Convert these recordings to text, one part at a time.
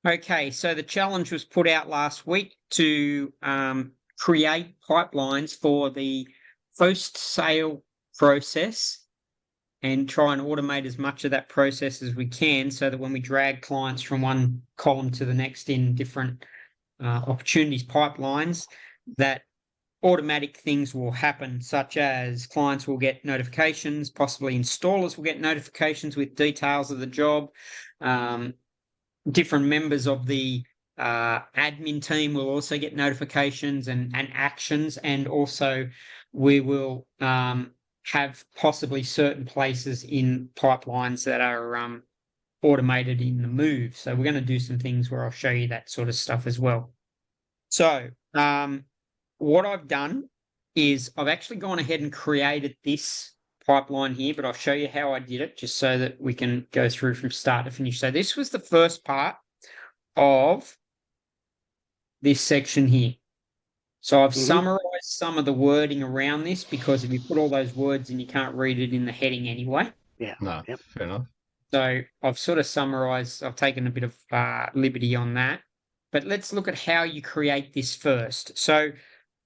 Okay, so the challenge was put out last week to create pipelines for the post-sale process and try and automate as much of that process as we can so that when we drag clients from one column to the next in different opportunities pipelines, that automatic things will happen, such as clients will get notifications, possibly installers will get notifications with details of the job. Different members of the admin team will also get notifications and actions, and also we will have possibly certain places in pipelines that are automated in the move. So we're going to do some things where I'll show you that sort of stuff as well. So what I've done is I've actually gone ahead and created this pipeline here, but I'll show you how I did it just so that we can go through from start to finish. So this was the first part of this section here. So I've summarized some of the wording around this, because if you put all those words in, you can't read it in the heading anyway. Yeah. No, fair enough. So I've sort of summarized, I've taken a bit of liberty on that. But let's look at how you create this first. So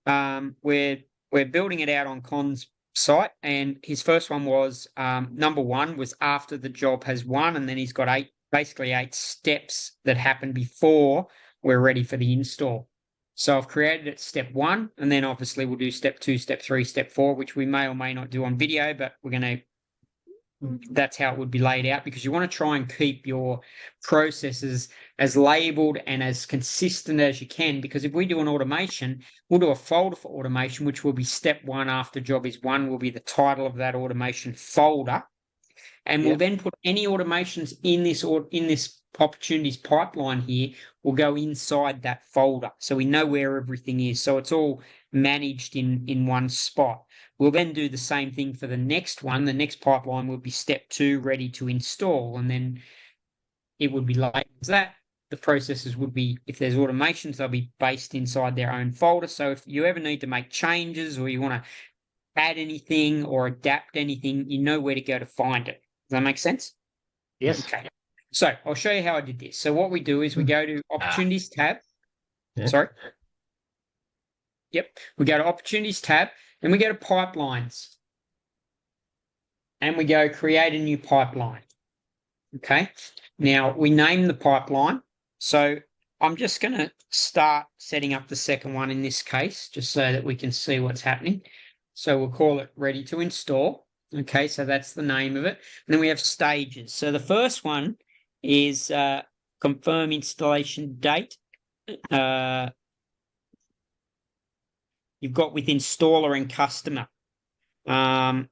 we're building it out on Con's site, and his first one was number one was after the job has won, and then he's got basically eight steps that happen before we're ready for the install. So I've created it step one, and then obviously we'll do step two, step three, step four, which we may or may not do on video, but that's how it would be laid out, because you want to try and keep your processes as labeled and as consistent as you can, because if we do an automation, we'll do a folder for automation, which will be step one after job is won, will be the title of that automation folder. And we'll then put any automations in this opportunities pipeline here will go inside that folder. So we know where everything is. So it's all managed in one spot. We'll then do the same thing for the next one. The next pipeline will be step two, ready to install. And then it would be like that. The processes would be, if there's automations, they'll be based inside their own folder. So if you ever need to make changes or you want to add anything or adapt anything, you know where to go to find it. Does that make sense? Yes. Okay. So I'll show you how I did this. So what we do is we go to Opportunities tab. Yeah. Sorry. Yep. We go to Opportunities tab, and we go to Pipelines. And we go Create a new pipeline. Okay. Now, we name the pipeline. So I'm just going to start setting up the second one in this case, just so that we can see what's happening. So we'll call it Ready to Install. Okay, so that's the name of it. And then we have stages. So the first one is confirm installation date. You've got with installer and customer. Yep.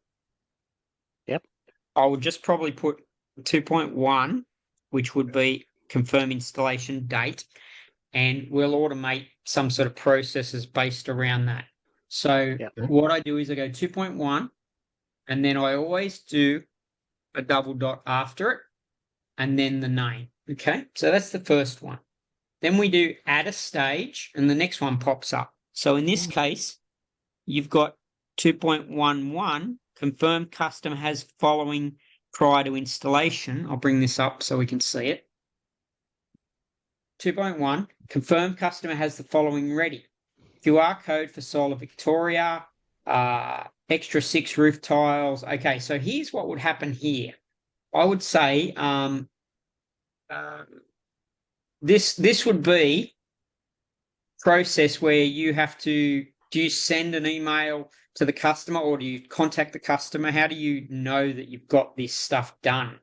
I would just probably put 2.1, which would be confirm installation date, and we'll automate some sort of processes based around that. So what I do is I go 2.1, and then I always do a double dot after it, and then the name. Okay, so that's the first one. Then we do add a stage, and the next one pops up. So in this case, you've got 2.11, confirm customer has following prior to installation. I'll bring this up so we can see it. 2.1, confirm customer has the following ready. QR code for Solar Victoria, extra 6 roof tiles. Okay, so here's what would happen here. I would say this would be process where you have to, do you send an email to the customer or do you contact the customer? How do you know that you've got this stuff done?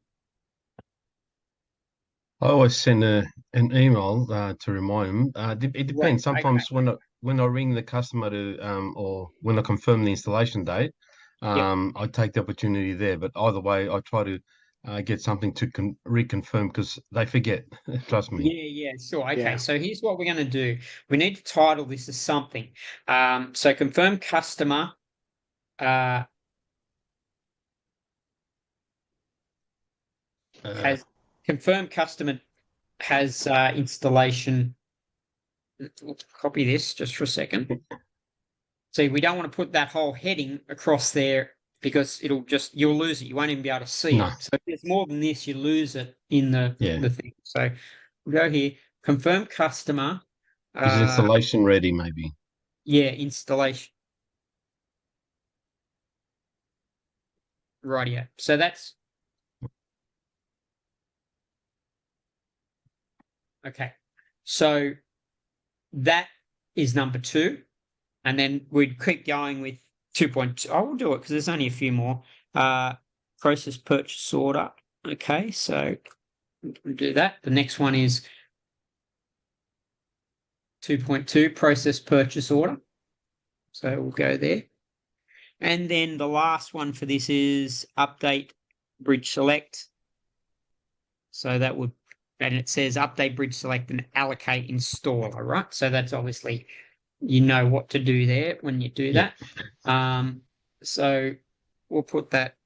I always send an email to remind them. It depends. Right, Sometimes when I ring the customer to or when I confirm the installation date, I take the opportunity there. But either way, I try to get something to reconfirm because they forget. Trust me. Yeah, sure. Okay, so here's what we're going to do. We need to title this as something. So confirm customer. Has confirmed customer has installation. Let's copy this just for a second. See, we don't want to put that whole heading across there because you'll lose it. You won't even be able to see No. it. So if there's more than this, you lose it in the thing. So we'll go here, confirm customer. Is installation ready, maybe? Yeah, installation. Right, yeah. So that's okay. So that is number 2. And then we'd keep going with 2.2. I will do it because there's only a few more. Process purchase order. Okay, so we'll do that. The next one is 2.2, process purchase order. So we'll go there. And then the last one for this is update bridge select. So that would, and it says update bridge select and allocate installer, right? So that's obviously, you know what to do there when you do that. So we'll put that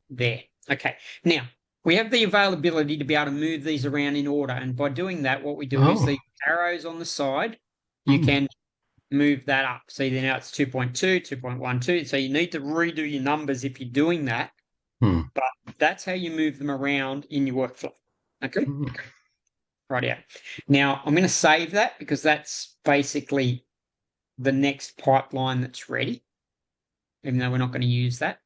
there. Okay. Now, we have the availability to be able to move these around in order. And by doing that, what we do is the arrows on the side, you can move that up. See, now it's 2.2, 2.12. So you need to redo your numbers if you're doing that. But that's how you move them around in your workflow. Okay? Right, yeah. Now, I'm going to save that because that's basically the next pipeline that's ready, even though we're not going to use that.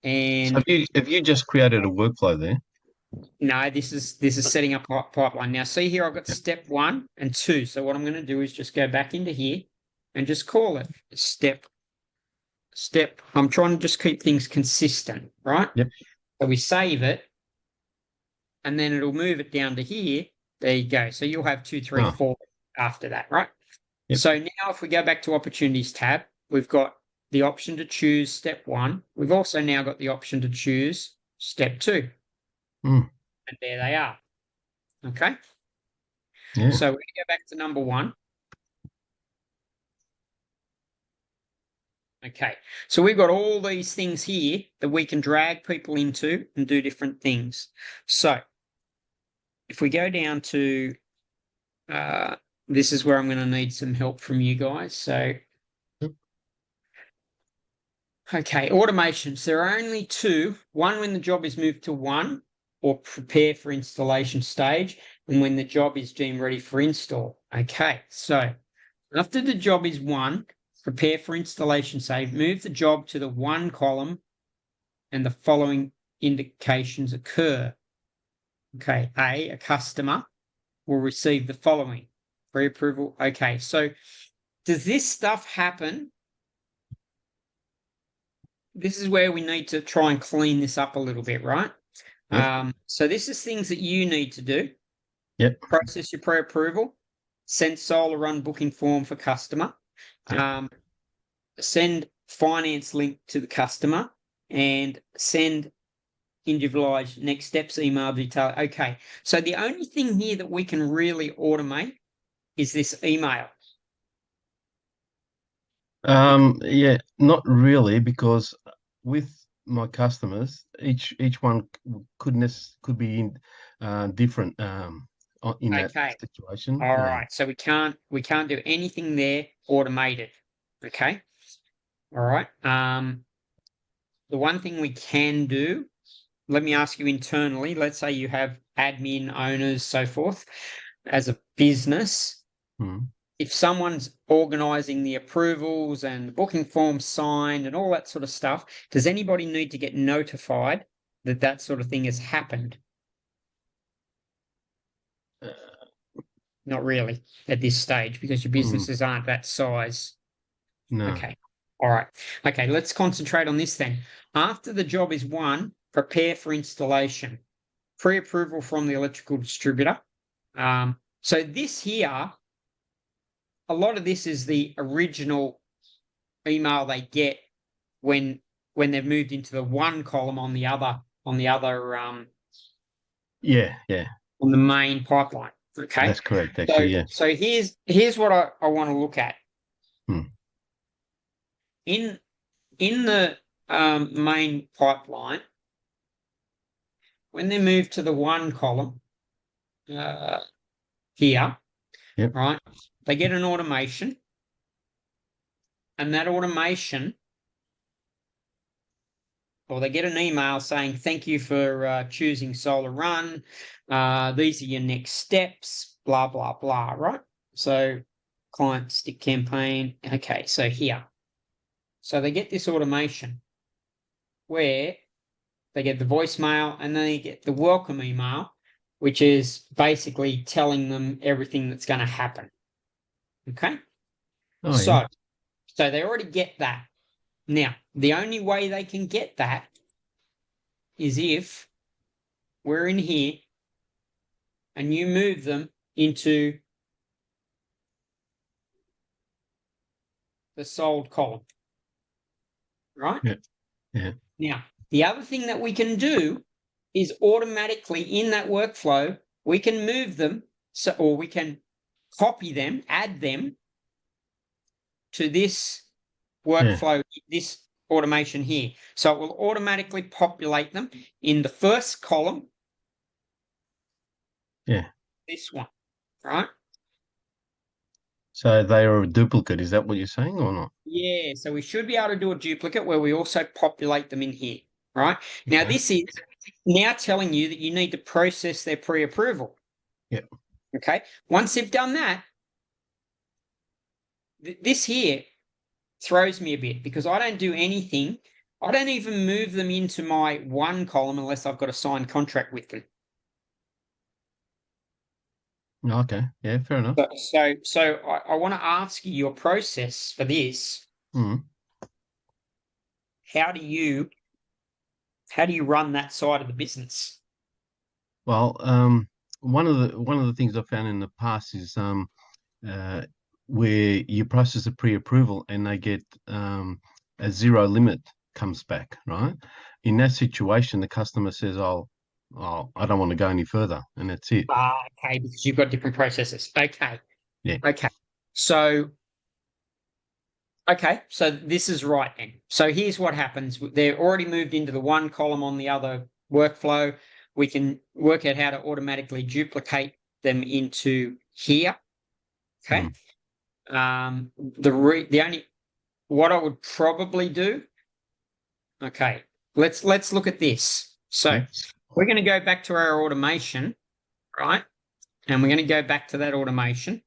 And so have you just created a workflow there? no, this is setting up pipeline. Now, see here, I've got step 1 and 2. So what I'm going to do is just go back into here and just call it step. I'm trying to just keep things consistent, right? Yep. So we save it, and then it'll move it down to here. There you go. So you'll have 2, 3, 4 after that, right? Yep. So now if we go back to opportunities tab, we've got the option to choose step 1. We've also now got the option to choose step 2. And there they are. Okay. Yeah. So we're going to go back to number 1. Okay. So we've got all these things here that we can drag people into and do different things. So if we go down to, this is where I'm going to need some help from you guys. So, okay, automations. There are only 2. One when the job is moved to 1 or prepare for installation stage, and when the job is deemed ready for install. Okay, so after the job is 1, prepare for installation stage, move the job to the 1 column, and the following indications occur. Okay, a customer will receive the following. Pre-approval. Okay, so does this stuff happen? This is where we need to try and clean this up a little bit, right? Yep. So this is things that you need to do. Yep. Process your pre-approval. Send Solarrun booking form for customer. Yep. Send finance link to the customer, and send individualized next steps email detail. Okay, so the only thing here that we can really automate is this email. Yeah, not really, because with my customers, each one could be in different in that situation. All right. So we can't do anything there automated. Okay. All right. The one thing we can do, let me ask you internally, let's say you have admin, owners, so forth, as a business. If someone's organizing the approvals and the booking forms signed and all that sort of stuff, does anybody need to get notified that that sort of thing has happened? Not really at this stage, because your businesses aren't that size. No. Okay. All right. Okay, let's concentrate on this then. After the job is 1, prepare for installation. Pre-approval from the electrical distributor. So this here, a lot of this is the original email they get when they've moved into the 1 column on the other on the main pipeline. Okay, that's correct. Actually, so here's what I want to look at. In the main pipeline, when they move to the 1 column here, right, they get an automation, and that automation or they get an email saying, thank you for choosing Solarrun. These are your next steps, blah, blah, blah, right? So client stick campaign. Okay, so here. So they get this automation where they get the voicemail and then they get the welcome email, which is basically telling them everything that's going to happen. Okay? Oh, so, yeah. so they already get that. Now, the only way they can get that is if we're in here and you move them into the sold column, right? Yeah. Yeah. Now, the other thing that we can do is automatically in that workflow, we can move them, or we can copy them, add them to this workflow, this automation here. So it will automatically populate them in the first column. Yeah. This one, right? So they are a duplicate. Is that what you're saying or not? Yeah, so we should be able to do a duplicate where we also populate them in here, right? Now, Okay. this is now telling you that you need to process their pre-approval. Yep. Okay. Once they've done that, this here throws me a bit because I don't do anything. I don't even move them into my one column unless I've got a signed contract with them. Okay. Yeah, fair enough. So I want to ask you your process for this. Mm. How do you run that side of the business? Well, one of the things I found in the past is uh, where you process a pre-approval and they get a zero limit comes back, right? In that situation, the customer says, "Oh, I don't want to go any further," and that's it. Okay, because you've got different processes. Okay. Yeah. Okay. So this is right then. So here's what happens. They're already moved into the one column on the other workflow. We can work out how to automatically duplicate them into here. Okay. The only what I would probably do. Okay. Let's look at this. So Okay. we're going to go back to our automation, right? And we're going to go back to that automation.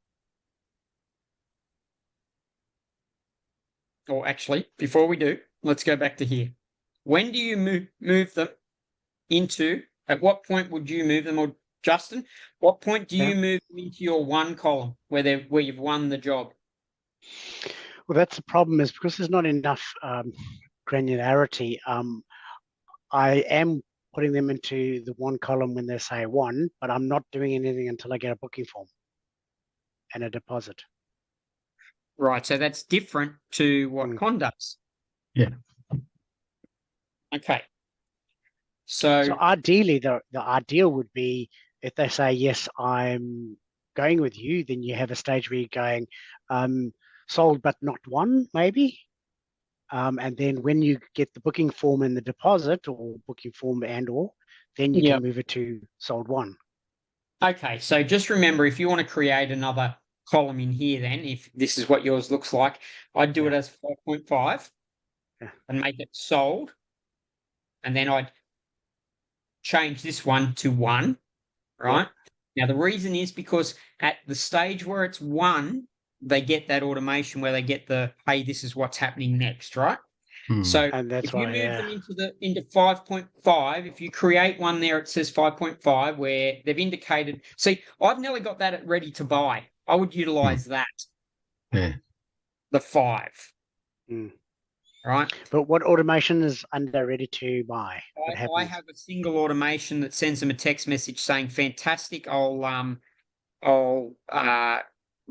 Or actually, before we do, let's go back to here. When do you move them into, at what point would you move them, or Justin, what point do you move them into your one column where you've won the job? Well, that's the problem, is because there's not enough granularity. I am putting them into the one column when they say one, but I'm not doing anything until I get a booking form and a deposit. Right, so that's different to what Con does. Yeah. Okay. So ideally, the ideal would be if they say, yes, I'm going with you, then you have a stage where you're going, sold but not won, maybe. And then when you get the booking form and the deposit, or booking form and/or, then you can move it to sold one. Okay, so just remember, if you want to create another column in here, then if this is what yours looks like, I'd do it as 5.5 and make it sold, and then I'd change this one to 1, right? Now the reason is because at the stage where it's 1, they get that automation where they get the, hey, this is what's happening next, right? So and that's if you move them into 5.5, if you create one there, it says 5.5 where they've indicated. See, I've nearly got that ready to buy. I would utilize that. Yeah. The 5. Right. But what automation is under ready to buy? I have a single automation that sends them a text message saying, fantastic, I'll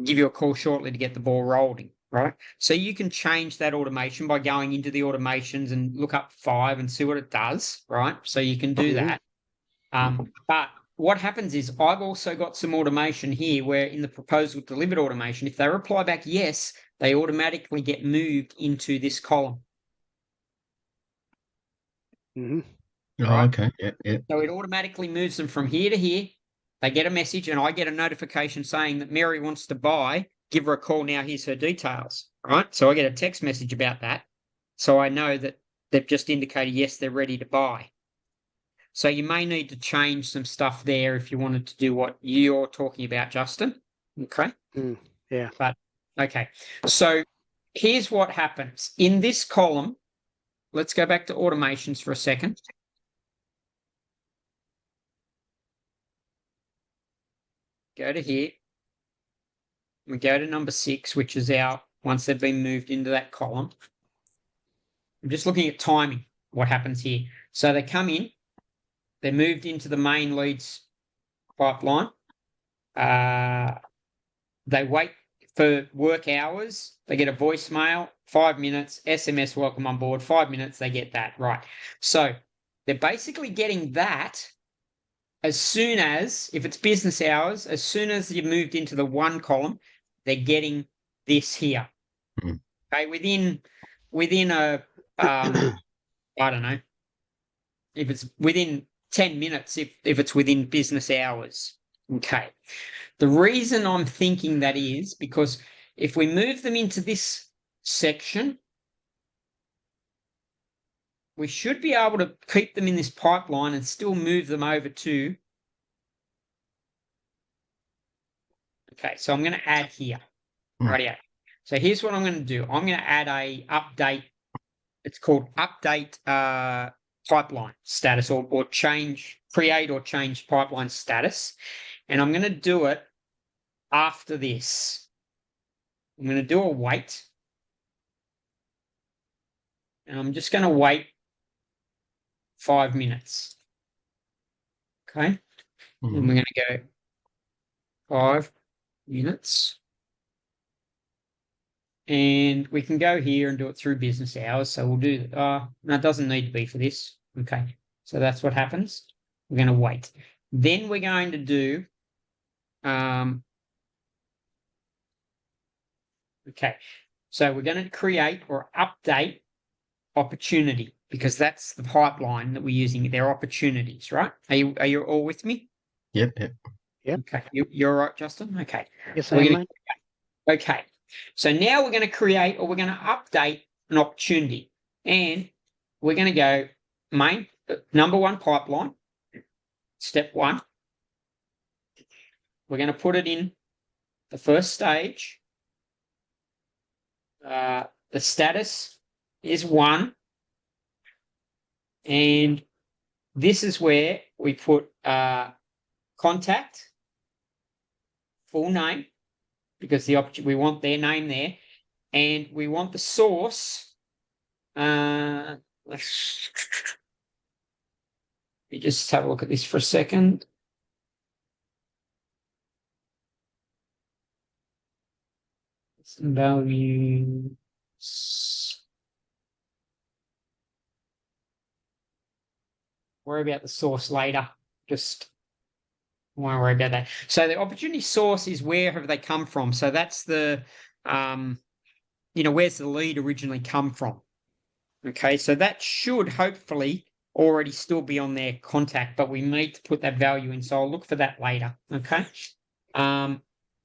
give you a call shortly to get the ball rolling. Right. So you can change that automation by going into the automations and look up 5 and see what it does. Right. So you can do that. But what happens is I've also got some automation here where in the proposal delivered automation, if they reply back yes, they automatically get moved into this column. Right? Okay. Yeah. So it automatically moves them from here to here. They get a message and I get a notification saying that Mary wants to buy. Give her a call now. Here's her details. Right. So I get a text message about that. So I know that they've just indicated, yes, they're ready to buy. So you may need to change some stuff there if you wanted to do what you're talking about, Justin. Okay. Yeah. But, okay. So here's what happens. In this column, let's go back to automations for a second. Go to here. We go to number 6, which is once they've been moved into that column. I'm just looking at timing, what happens here. So they come in, they're moved into the main leads pipeline. They wait for work hours. They get a voicemail, 5 minutes, SMS, welcome on board, 5 minutes, they get that, right. So they're basically getting that as soon as, if it's business hours, as soon as you've moved into the one column, they're getting this here. Okay, within a, I don't know, if it's within 10 minutes, if it's within business hours. Okay. The reason I'm thinking that is because if we move them into this section, we should be able to keep them in this pipeline and still move them over to. Okay, so I'm going to add here. Right. So here's what I'm going to do. I'm going to add a update. It's called update pipeline status or change, create or change pipeline status. And I'm going to do it after this. I'm going to do a wait. And I'm just going to wait 5 minutes. Okay. And we're going to go 5 minutes. And we can go here and do it through business hours. So we'll do, no, it doesn't need to be for this. Okay. So that's what happens. We're going to wait. Then we're going to do, okay. So we're going to create or update opportunity because that's the pipeline that we're using. They're opportunities, right? Are you all with me? Yep. Okay. You're all right, Justin? Okay. Yes, So I am, mate. Okay. So now we're going to create or we're going to update an opportunity. And we're going to go number 1 pipeline, step 1. We're going to put it in the first stage. The status is 1. And this is where we put contact, full name, because we want their name there, and we want the source. Let me just have a look at this for a second. Some values. Worry about the source later. Just won't worry about that. So the opportunity source is where have they come from. So that's the, where's the lead originally come from? Okay, so that should hopefully already still be on their contact, but we need to put that value in. So I'll look for that later. Okay.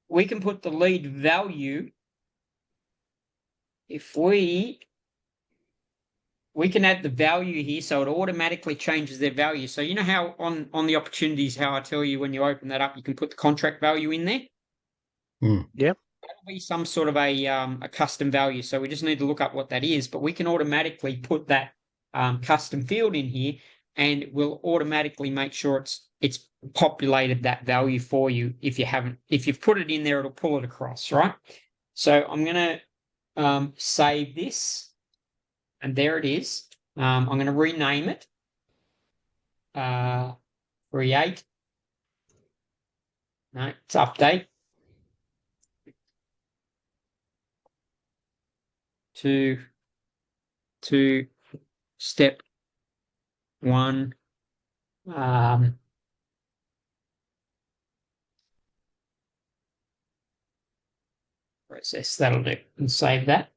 We can put the lead value if we can add the value here, so it automatically changes their value. So you know how on the opportunities, how I tell you when you open that up, you can put the contract value in there? Yep. That'll be some sort of a custom value. So we just need to look up what that is, but we can automatically put that custom field in here, and it will automatically make sure it's populated that value for you. If you've put it in there, it'll pull it across, right? So I'm going to save this. And there it is. I'm going to rename it. Create. No, it's update. To step 1. Process. That'll do. And save that.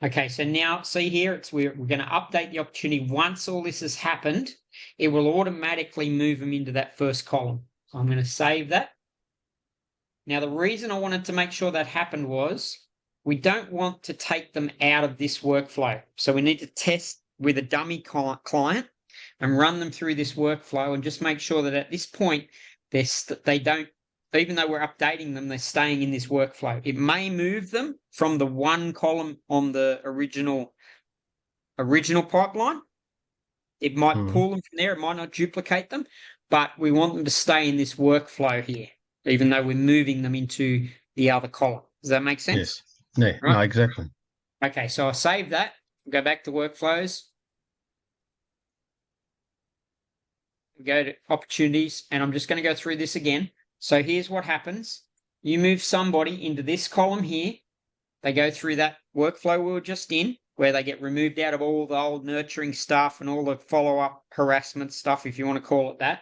Okay, so now see here, we're going to update the opportunity. Once all this has happened, it will automatically move them into that first column. So I'm going to save that. Now, the reason I wanted to make sure that happened was we don't want to take them out of this workflow. So we need to test with a dummy client and run them through this workflow and just make sure that at this point they don't, even though we're updating them, they're staying in this workflow. It may move them from the one column on the original pipeline. It might pull them from there. It might not duplicate them, but we want them to stay in this workflow here, even though we're moving them into the other column. Does that make sense? Yes. Yeah. Right? No, exactly. Okay, so I save that. Go back to workflows. Go to opportunities, and I'm just going to go through this again. So here's what happens. You move somebody into this column here. They go through that workflow we were just in, where they get removed out of all the old nurturing stuff and all the follow-up harassment stuff, if you want to call it that.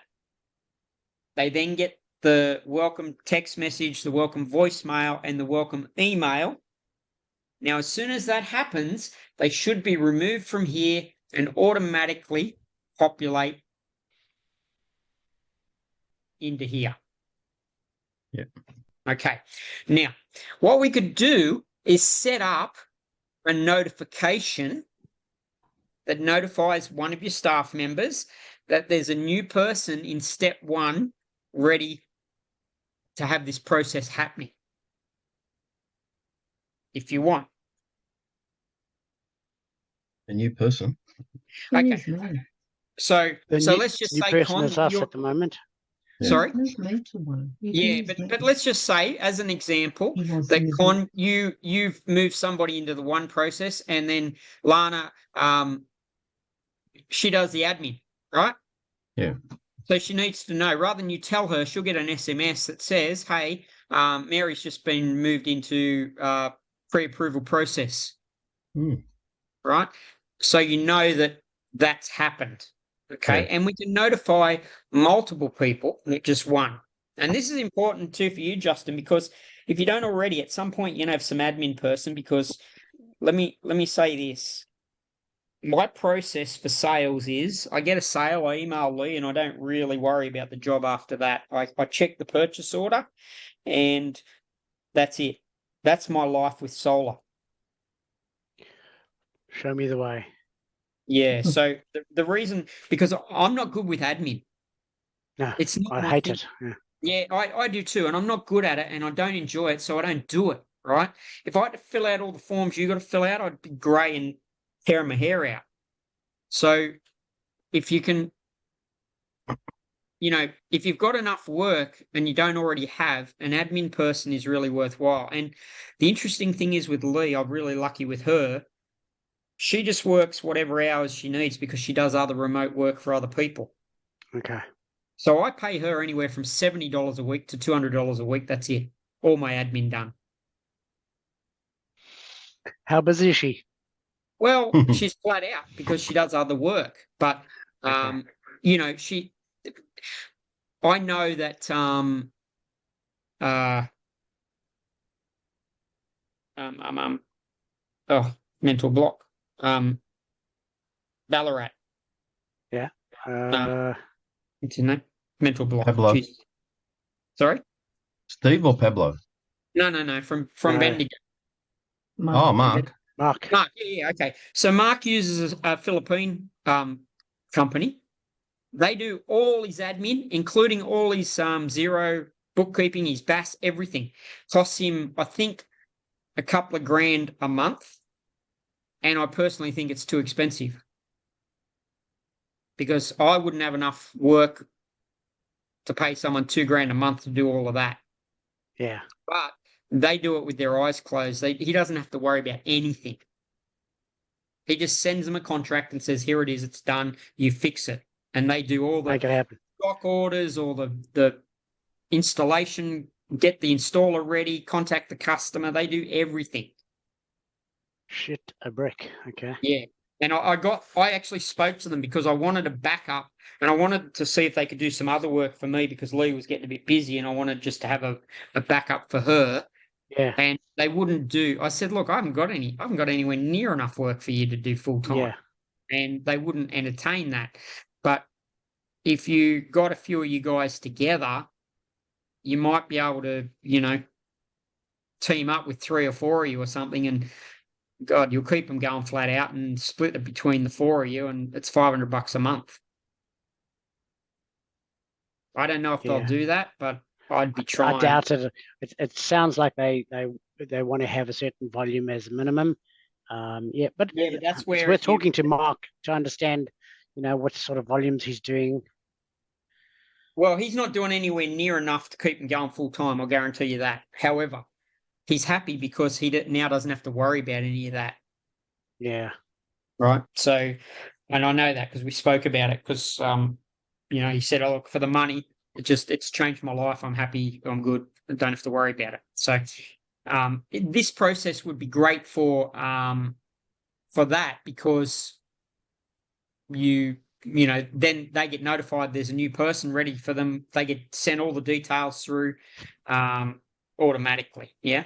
They then get the welcome text message, the welcome voicemail, and the welcome email. Now, as soon as that happens, they should be removed from here and automatically populate into here. Yeah. Okay. Now, what we could do is set up a notification that notifies one of your staff members that there's a new person in step 1 ready to have this process happening. If you want. A new person. Okay. So let's just new say person is us at the moment. Yeah. Sorry? Yeah, but let's just say, as an example, that you've moved somebody into the one process, and then Lana, she does the admin, right? Yeah. So she needs to know, rather than you tell her, she'll get an SMS that says, hey, Mary's just been moved into pre-approval process, right? So you know that that's happened. Okay, Yeah. and we can notify multiple people, not just one. And this is important too for you, Justin, because if you don't already, at some point you have some admin person. Because let me say this: my process for sales is I get a sale, I email Lee, and I don't really worry about the job after that. I check the purchase order, and that's it. That's my life with solar. Show me the way. Yeah. So the reason, because I'm not good with admin. No, It's not I my hate thing. it. Yeah. Yeah, I do too, and I'm not good at it, and I don't enjoy it, so I don't do it, right? If I had to fill out all the forms you got to fill out, I'd be grey and tearing my hair out. So if you can, if you've got enough work and you don't already have, an admin person is really worthwhile. And the interesting thing is with Lee, I'm really lucky with her. She just works whatever hours she needs because she does other remote work for other people. Okay. So I pay her anywhere from $70 a week to $200 a week. That's it. All my admin done. How busy is she? Well, she's flat out because she does other work. But, Okay. I know that mental block. Ballarat. Yeah. What's his name? Mental block. Pablo. Jeez. Sorry? Steve or Pablo? No. From No. Bendigo. Oh, Mark. Mark. Mark, yeah, okay. So Mark uses a Philippine company. They do all his admin, including all his zero bookkeeping, his BAS, everything. Costs him, I think, a couple of grand a month. And I personally think it's too expensive. Because I wouldn't have enough work to pay someone $2,000 a month to do all of that. Yeah. But they do it with their eyes closed. He doesn't have to worry about anything. He just sends them a contract and says, here it is, it's done, you fix it. And they do all the Make it happen. stock orders, all the installation, get the installer ready, contact the customer. They do everything. Shit a brick. Okay. Yeah. And I actually spoke to them because I wanted a backup and I wanted to see if they could do some other work for me because Lee was getting a bit busy and I wanted just to have a backup for her. Yeah. And they wouldn't do. I said, look, I haven't got anywhere near enough work for you to do full time. Yeah. And they wouldn't entertain that. But if you got a few of you guys together, you might be able to, team up with 3 or 4 of you or something and God, you'll keep them going flat out and split it between the four of you, and it's $500 a month. I don't know if they'll Yeah. do that, but I'd be I trying. doubt it. It sounds like they want to have a certain volume as a minimum. Yeah, but that's it's where worth if you talking to Mark to understand, what sort of volumes he's doing. well, he's not doing anywhere near enough to keep him going full time. I'll guarantee you that. However, he's happy because he now doesn't have to worry about any of that. Yeah. Right. So, and I know that because we spoke about it because, he said, oh, look, for the money, it's changed my life. I'm happy. I'm good. I don't have to worry about it. So, this process would be great for that because then they get notified there's a new person ready for them. They get sent all the details through automatically. Yeah.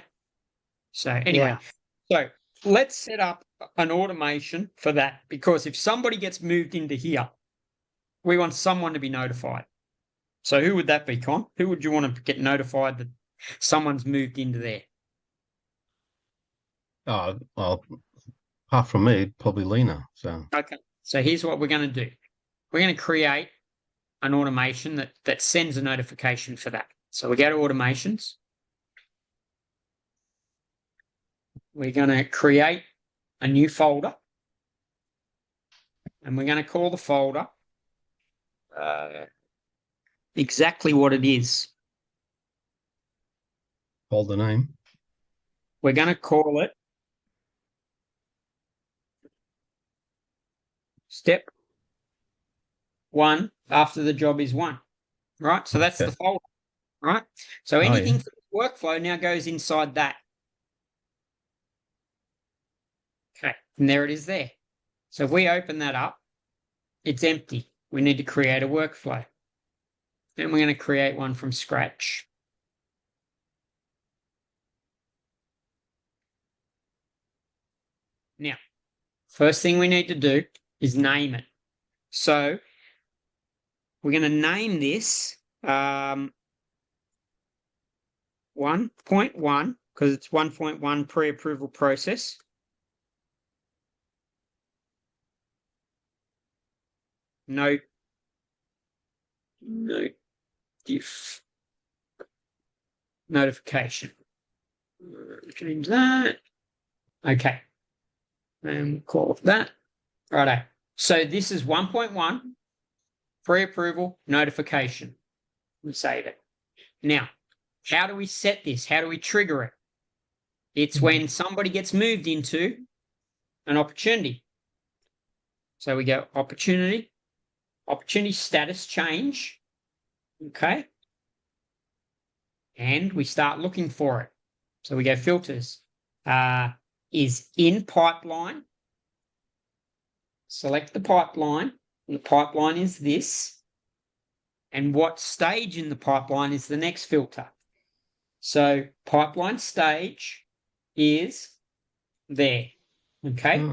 So anyway, so let's set up an automation for that because if somebody gets moved into here, we want someone to be notified. So who would that be, Con? Who would you want to get notified that someone's moved into there? Oh, well, apart from me, probably Lena. So Okay. So here's what we're going to do. We're going to create an automation that sends a notification for that. So we go to automations. We're going to create a new folder. And we're going to call the folder exactly what it is. folder name. We're going to call it step 1 after the job is won. Right? So that's the folder. Right? So anything for the workflow now goes inside that. Okay. And there it is there. So if we open that up, it's empty. We need to create a workflow. And we're going to create one from scratch. Now, first thing we need to do is name it. So we're going to name this 1.1 because it's 1.1 pre-approval process. No diff notification. Change that. Okay. And call it that. Righto. So this is 1.1 pre-approval notification. We save it. Now, how do we set this? How do we trigger it? It's when somebody gets moved into an opportunity. So we go opportunity status change. Okay. And we start looking for it. So we go filters. Is in pipeline. Select the pipeline. And the pipeline is this. And what stage in the pipeline is the next filter? So pipeline stage is there. Okay.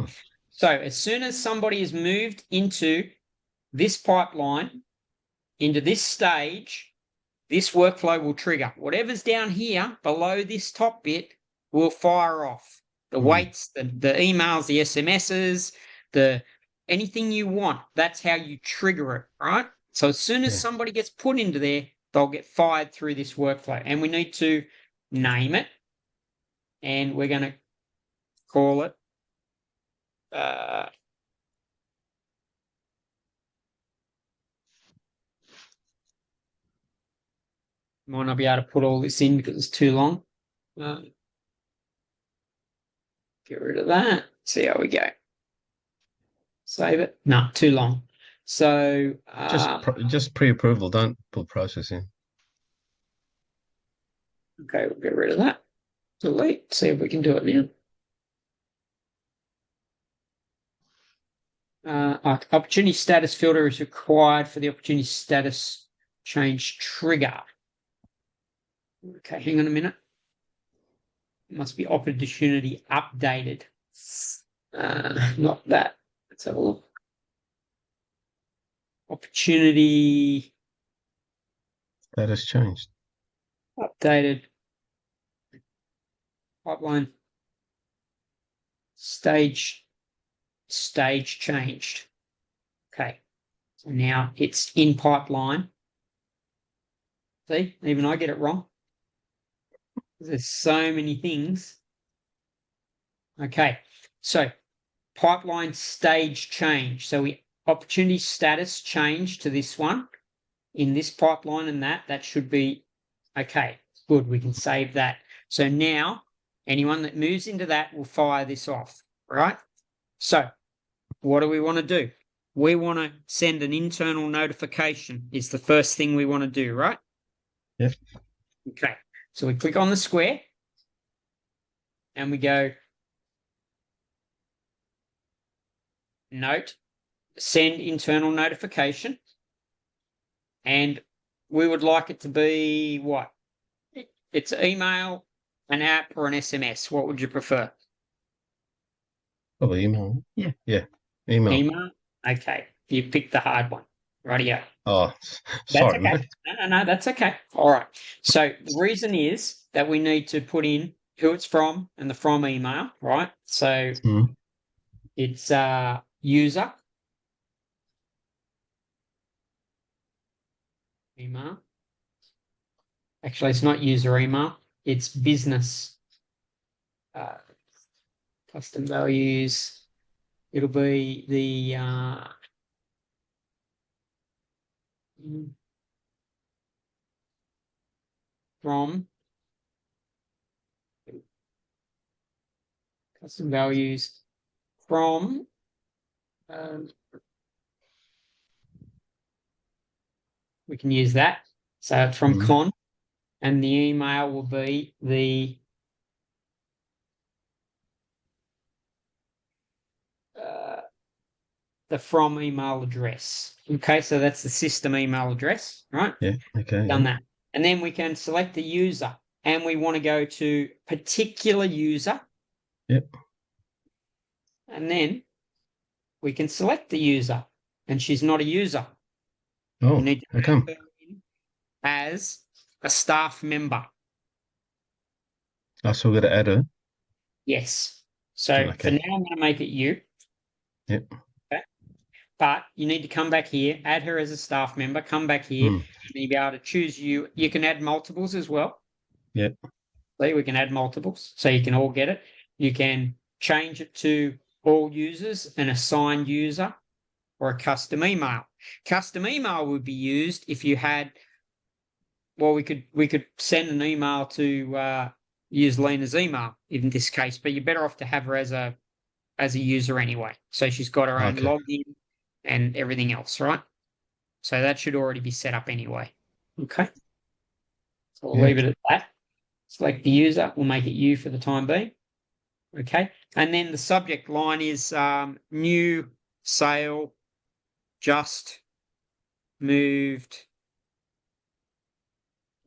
So as soon as somebody is moved into this pipeline, into this stage, this workflow will trigger. Whatever's down here below this top bit will fire off. The weights, the emails, the SMSs, anything you want. That's how you trigger it, right? So as soon as somebody gets put into there, they'll get fired through this workflow. And we need to name it. And we're going to call it might not be able to put all this in because it's too long. Get rid of that. See how we go. Save it. No, too long. So just pre-approval. Don't put processing. Okay, we'll get rid of that. Delete. See if we can do it now. Opportunity status filter is required for the opportunity status change trigger. Okay, hang on a minute. It must be opportunity updated. Not that. Let's have a look. Opportunity Status changed. Updated pipeline stage changed. Okay. So now it's in pipeline. See, even I get it wrong. There's so many things. Okay. So pipeline stage change. So opportunity status change to this one in this pipeline, and that should be okay. Good. We can save that. So now anyone that moves into that will fire this off, right? So what do we want to do? We want to send an internal notification is the first thing we want to do, right? Yes. Okay. So we click on the square and we go note, send internal notification. And we would like it to be what? It's email, an app, or an SMS. What would you prefer? Probably email. Yeah. Email. Email? Okay. You picked the hard one. Rightio. Oh, That's sorry, okay. mate. No, that's okay. All right. So the reason is that we need to put in who it's from and the from email, right? So it's user email. Actually, it's not user email. It's business custom values. It'll be the from custom values from we can use that. So it's from con, and the email will be the from email address. Okay, so that's the system email address, right? Yeah. Okay. Done that. And then we can select the user, and we want to go to particular user. Yep. And then we can select the user, and she's not a user. Oh, you need to how come? add her in as a staff member. I still got to add her. Yes. So for Okay. now, I'm going to make it you. Yep. Okay. But you need to come back here, add her as a staff member, come back here, and you'll be able to choose you. You can add multiples as well. Yep. See, we can add multiples, so you can all get it. You can change it to all users, an assigned user, or a custom email. Custom email would be used if you had, well, we could send an email to use Lena's email in this case, but you're better off to have her as a user anyway. So she's got her own login and everything else, right? So that should already be set up anyway. Okay. So we'll leave it at that. Select the user. We'll make it you for the time being. Okay. And then the subject line is new sale just moved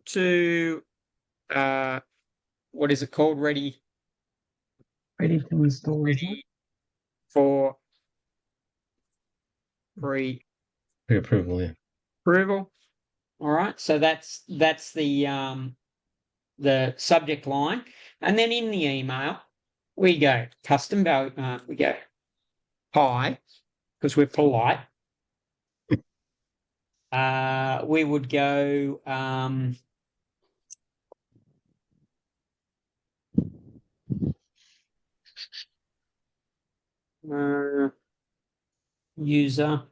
to what is it called? Ready to install. Ready for Pre-approval, yeah. approval. All right. So that's the subject line. And then in the email, we go custom value, we go hi, because we're polite. We would go user.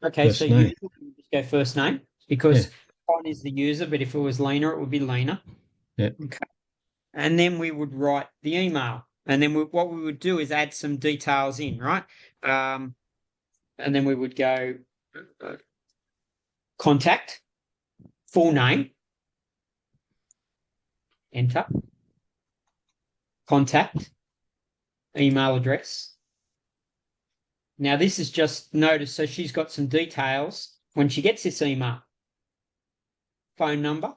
Okay, First so name. user, we just go first name because Con is the user, but if it was Lena, it would be Lena. Yeah. Okay. And then we would write the email. And then what we would do is add some details in, right? And then we would go contact, full name, enter, contact, email address. Now this is just notice, so she's got some details when she gets this email. Phone number,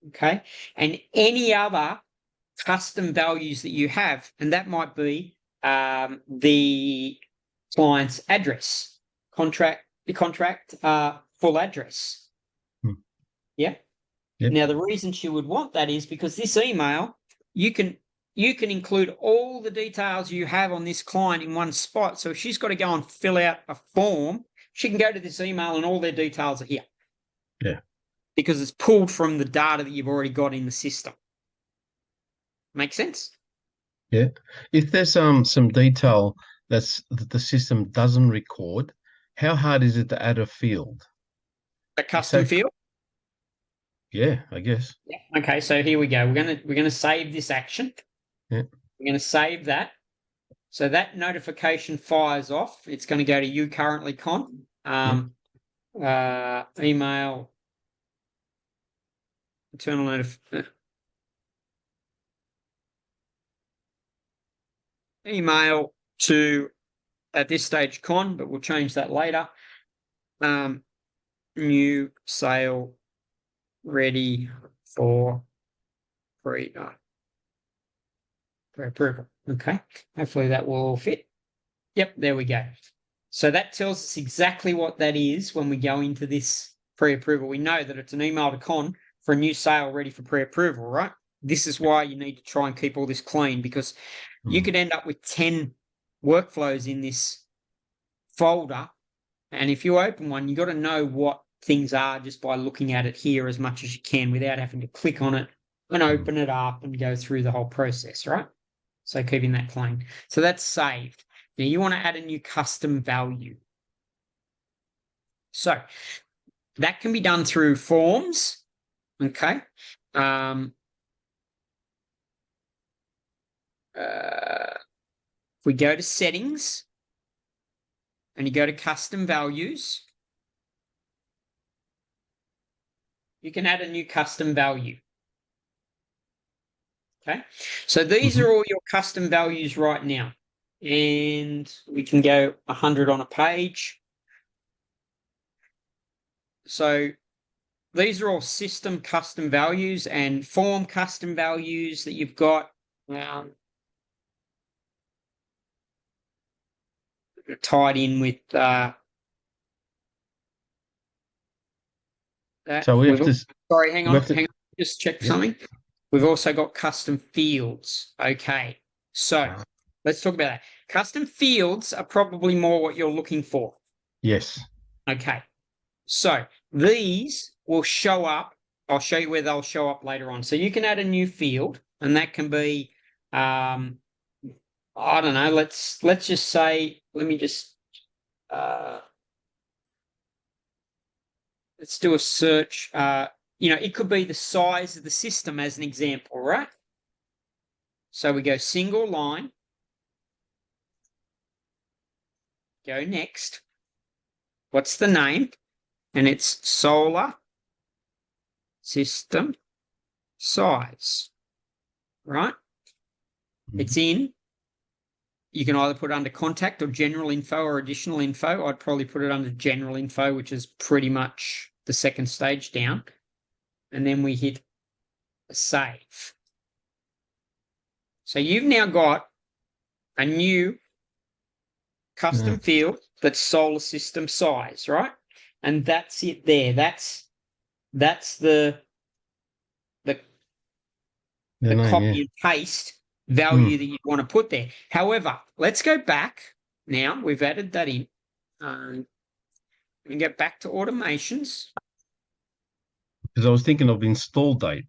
okay? And any other custom values that you have, and that might be the client's address, the contract full address. Yeah. Yep. Now the reason she would want that is because this email, you can you can include all the details you have on this client in one spot. So if she's got to go and fill out a form, she can go to this email and all their details are here. Yeah. Because it's pulled from the data that you've already got in the system. Make sense? Yeah. If there's some detail that the system doesn't record, how hard is it to add a field? A custom field? Yeah, I guess. Yeah. Okay, so here we go. We're gonna save this action. Yeah. We're gonna save that. So that notification fires off. It's going to go to you currently con. Email internal email to at this stage con, but we'll change that later. New sale ready for pre-approval. Okay, hopefully that will all fit. Yep, there we go. So that tells us exactly what that is when we go into this pre-approval. We know that it's an email to con for a new sale ready for pre-approval, right? This is why you need to try and keep all this clean, because you could end up with 10 workflows in this folder. And if you open one, you've got to know what things are just by looking at it here as much as you can without having to click on it and open it up and go through the whole process, right? So keeping that clean. So that's saved. Now you want to add a new custom value. So that can be done through forms, okay? If we go to settings and you go to custom values, you can add a new custom value. Okay, so these are all your custom values right now. And we can go 100 on a page. So these are all system custom values and form custom values that you've got. Tied in with that. So we have to. Sorry, hang on. Just check something. We've also got custom fields. Okay, so let's talk about that. Custom fields are probably more what you're looking for. Yes. Okay, so these will show up. I'll show you where they'll show up later on. So you can add a new field, and that can be, I don't know. Let's just say. Let me just. Let's do a search. It could be the size of the system as an example, right? So we go single line, go next. What's the name? And it's solar system size, right? It's in. You can either put it under contact or general info or additional info. I'd probably put it under general info, which is pretty much the second stage down. And then we hit save. So you've now got a new custom field that's solar system size, right? And that's it there. That's the copy and paste value that you want to put there. However, let's go back now. We've added that in. We get back to automations. Because I was thinking of install date.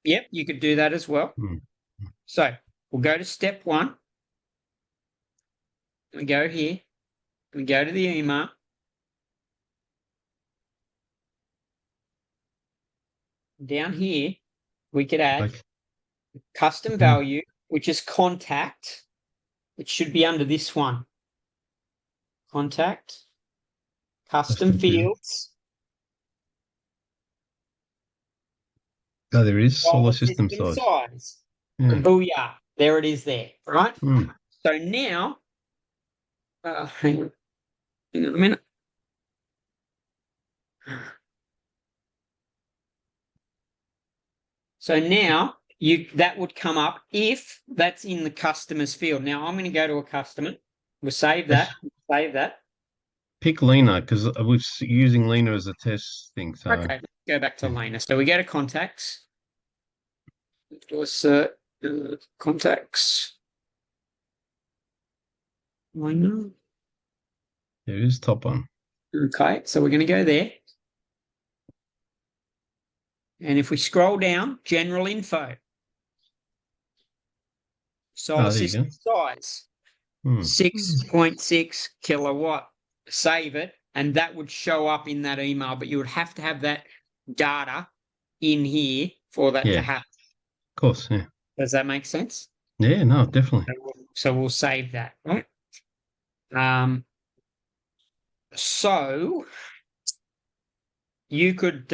Yep, you could do that as well. So we'll go to step 1. We go here. We go to the email. Down here, we could add custom value, which is contact. It should be under this one. Contact, custom fields. Oh, there is solar system size. Booyah. There it is there, right? So now, hang on a minute. So now that would come up if that's in the customer's field. Now I'm going to go to a customer. We'll save that. Save that. Pick Lena because we're using Lena as a test thing. So okay, let's go back to Lena. So we go to contacts. Let's do a search. Contacts. Why not? There is top one. Okay, so we're going to go there. And if we scroll down, general info. Solar there you system size. 6.6 kilowatt. Save it, and that would show up in that email, but you would have to have that data in here for that to happen. Of course, yeah. Does that make sense? Yeah, no, definitely. So we'll save that, right? So you could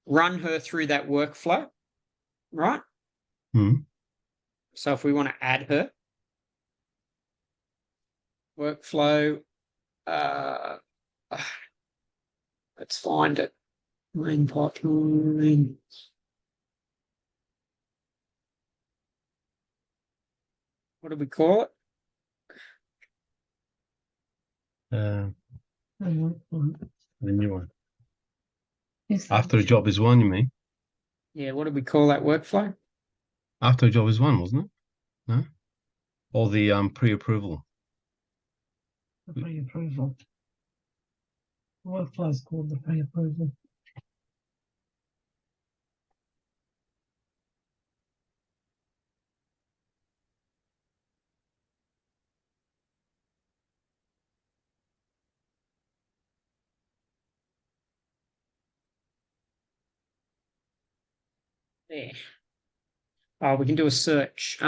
run her through that workflow, right? So if we want to add her workflow, let's find it. Main pipeline. What do we call it? The new one. After a job is one, you mean? Yeah, what do we call that workflow? After a job is one, wasn't it? No? Or the pre-approval. The pre-approval. The workflow is called the pre-approval. There. Oh, we can do a search.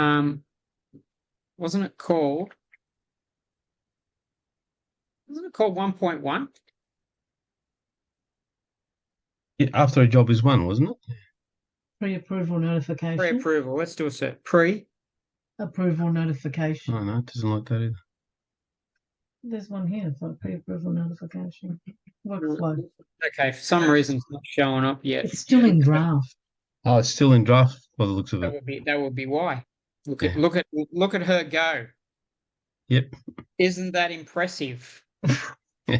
Wasn't it called 1.1? Yeah, after a job is one, wasn't it? Pre-approval notification. Pre-approval. Let's do a search. Pre-approval notification. No, it doesn't like that either. There's one here. It's like pre-approval notification. Workflow. Okay, for some reason it's not showing up yet. It's still in draft. Oh, it's still in draft by the looks of That it. would be why. Look at her go. Yep. Isn't that impressive? Yeah.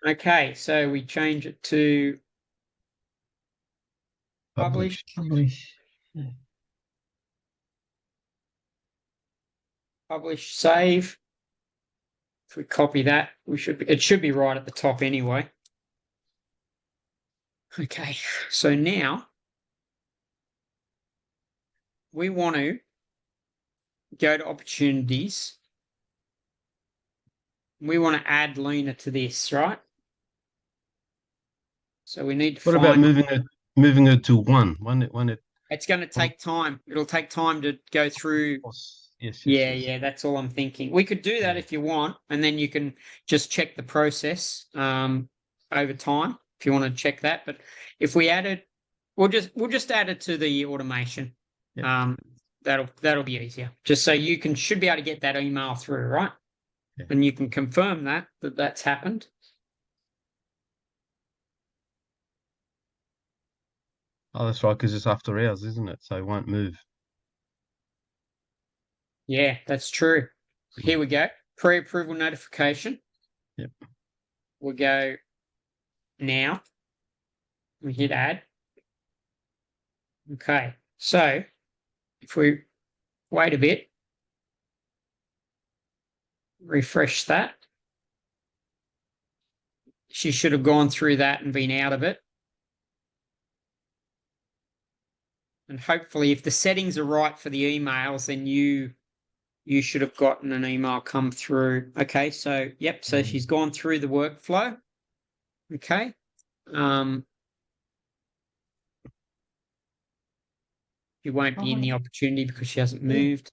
Okay, so we change it to publish. Publish, save. If we copy that, it should be right at the top anyway. Okay, so now we want to go to opportunities. We want to add Luna to this, right? So we need to What about moving it to one? It's going to take time. It'll take time to go through. Yes. Yeah, that's all I'm thinking. We could do that if you want, and then you can just check the process over time if you want to check that. But if we add it, we'll just add it to the automation. Yep. That'll be easier. Just so you should be able to get that email through, right? Yeah. And you can confirm that's happened. Oh, that's right, because it's after hours, isn't it? So it won't move. Yeah, that's true. Here we go. Pre-approval notification. Yep. We'll go now. We hit add. Okay. So if we wait a bit, refresh that. She should have gone through that and been out of it. And hopefully if the settings are right for the emails, then you should have gotten an email come through. Okay, so yep, so she's gone through the workflow. Okay. She won't be in the opportunity because she hasn't moved.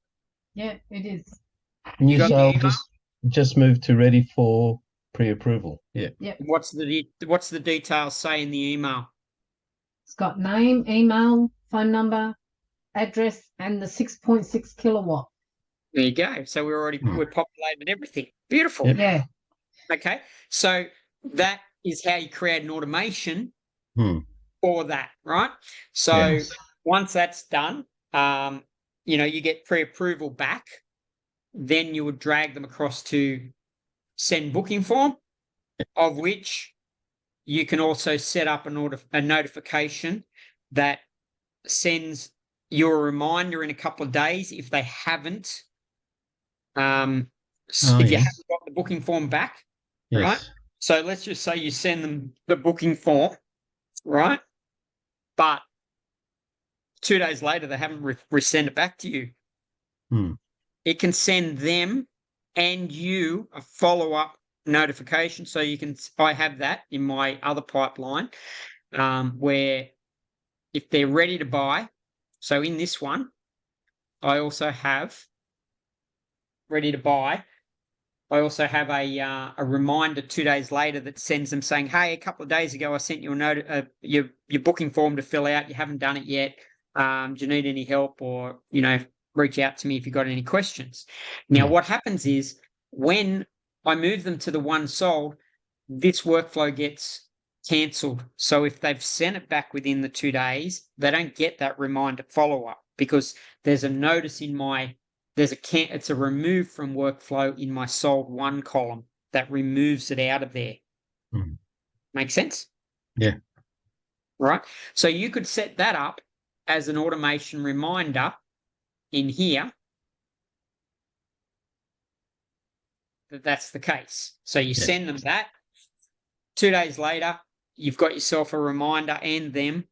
Yeah, it is. New got the sale email? just moved to ready for pre-approval. Yeah. Yep. What's the details say in the email? It's got name, email, phone number, address, and the 6.6 kilowatt. There you go. So we're populated everything. Beautiful. Yep. Yeah. Okay. So that is how you create an automation for that, right? So once that's done, you get pre-approval back. Then you would drag them across to send booking form, of which you can also set up a notification that sends you a reminder in a couple of days if they haven't. If you yes. haven't got the booking form back, Yes. right? So let's just say you send them the booking form, right? But 2 days later, they haven't resend it back to you. It can send them and you a follow-up notification. So I have that in my other pipeline where if they're ready to buy, so in this one, I also have ready to buy. I also have a reminder 2 days later that sends them saying, "Hey, a couple of days ago I sent you a note, your booking form to fill out. You haven't done it yet. Do you need any help, or reach out to me if you've got any questions." Now, what happens is when I move them to the one sold, this workflow gets cancelled. So if they've sent it back within the 2 days, they don't get that reminder follow-up because there's a notice in my it's a remove from workflow in my sold one column that removes it out of there. Make sense? Yeah. Right. So you could set that up as an automation reminder in here that that's the case. So you send them that. 2 days later, you've got yourself a reminder and them,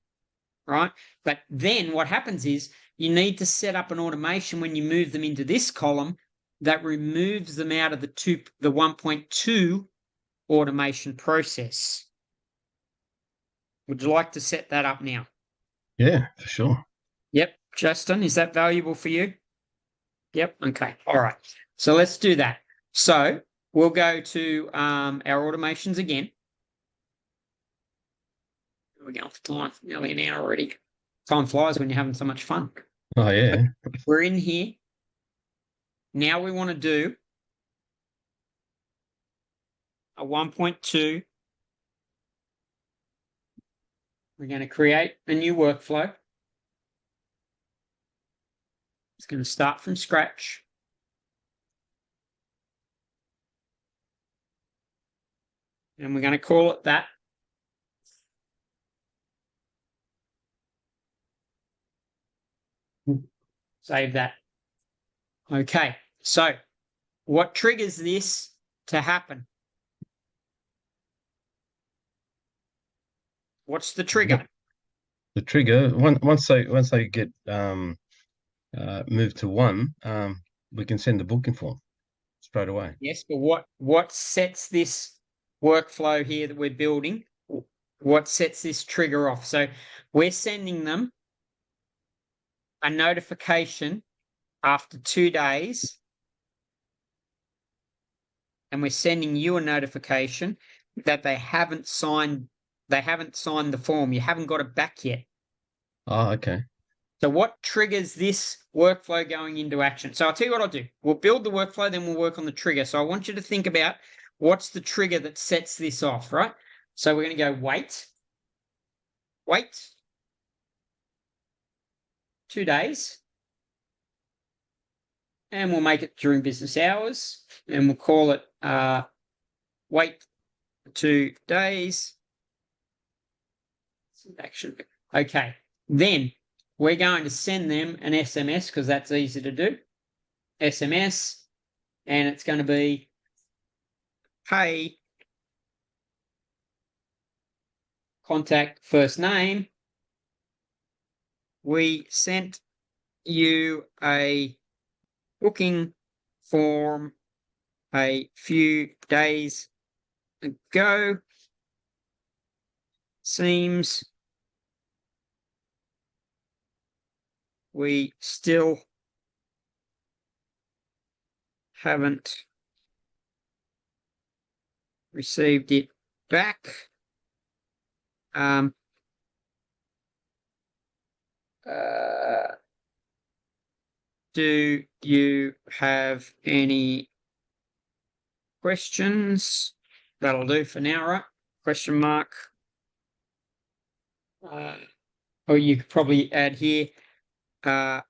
right? But then what happens is you need to set up an automation when you move them into this column that removes them out of the 1.2 automation process. Would you like to set that up now? Yeah, for sure. Yep. Justin, is that valuable for you? Yep. Okay. All right. So let's do that. So we'll go to our automations again. We're going for time, nearly an hour already. Time flies when you're having so much fun. Oh, yeah. We're in here. Now we want to do a 1.2. We're going to create a new workflow. It's going to start from scratch. And we're going to call it that. Save that. Okay, so what triggers this to happen? What's the trigger? The trigger, once they get moved to one, we can send the booking form straight away. Yes, but what sets this workflow here that we're building? What sets this trigger off? So we're sending them a notification after 2 days, and we're sending you a notification that they haven't signed the form. You haven't got it back yet. Oh, okay. So what triggers this workflow going into action? So I'll tell you what I'll do. We'll build the workflow, then we'll work on the trigger. So I want you to think about what's the trigger that sets this off, right? So we're going to go wait. 2 days. And we'll make it during business hours. And we'll call it wait 2 days. Action. Okay. Then we're going to send them an SMS because that's easy to do. SMS. And it's going to be, hey, contact first name. We sent you a booking form a few days ago. Seems we still haven't received it back. Do you have any questions? That'll do for now, right? Question mark. Or you could probably add here. I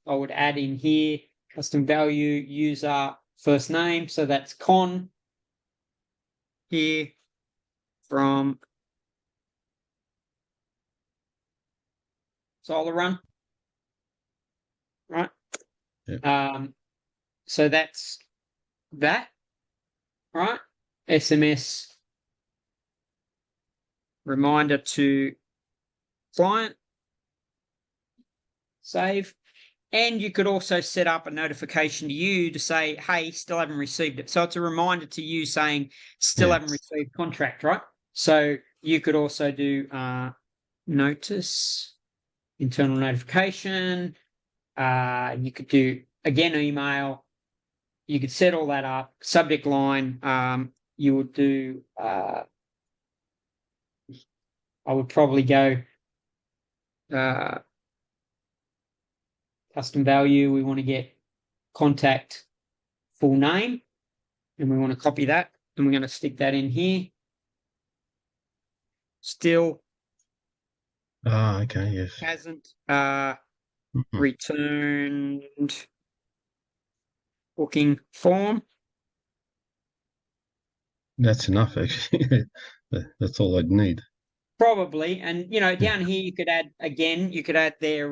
would add in here custom value user first name. So that's Con here from Solarrun, right? Yeah. So that's that, right? SMS reminder to client, save. And you could also set up a notification to you to say, hey, still haven't received it. So it's a reminder to you saying, still haven't received contract, right? So you could also do notice, internal notification. You could do, again, email. You could set all that up. Subject line, you would do, I would probably go custom value. We want to get contact full name, and we want to copy that, and we're going to stick that in here. Still Okay, yes. hasn't Mhm. returned booking form. That's enough, actually. That's all I'd need. Probably. And, down here you could add, again, you could add their,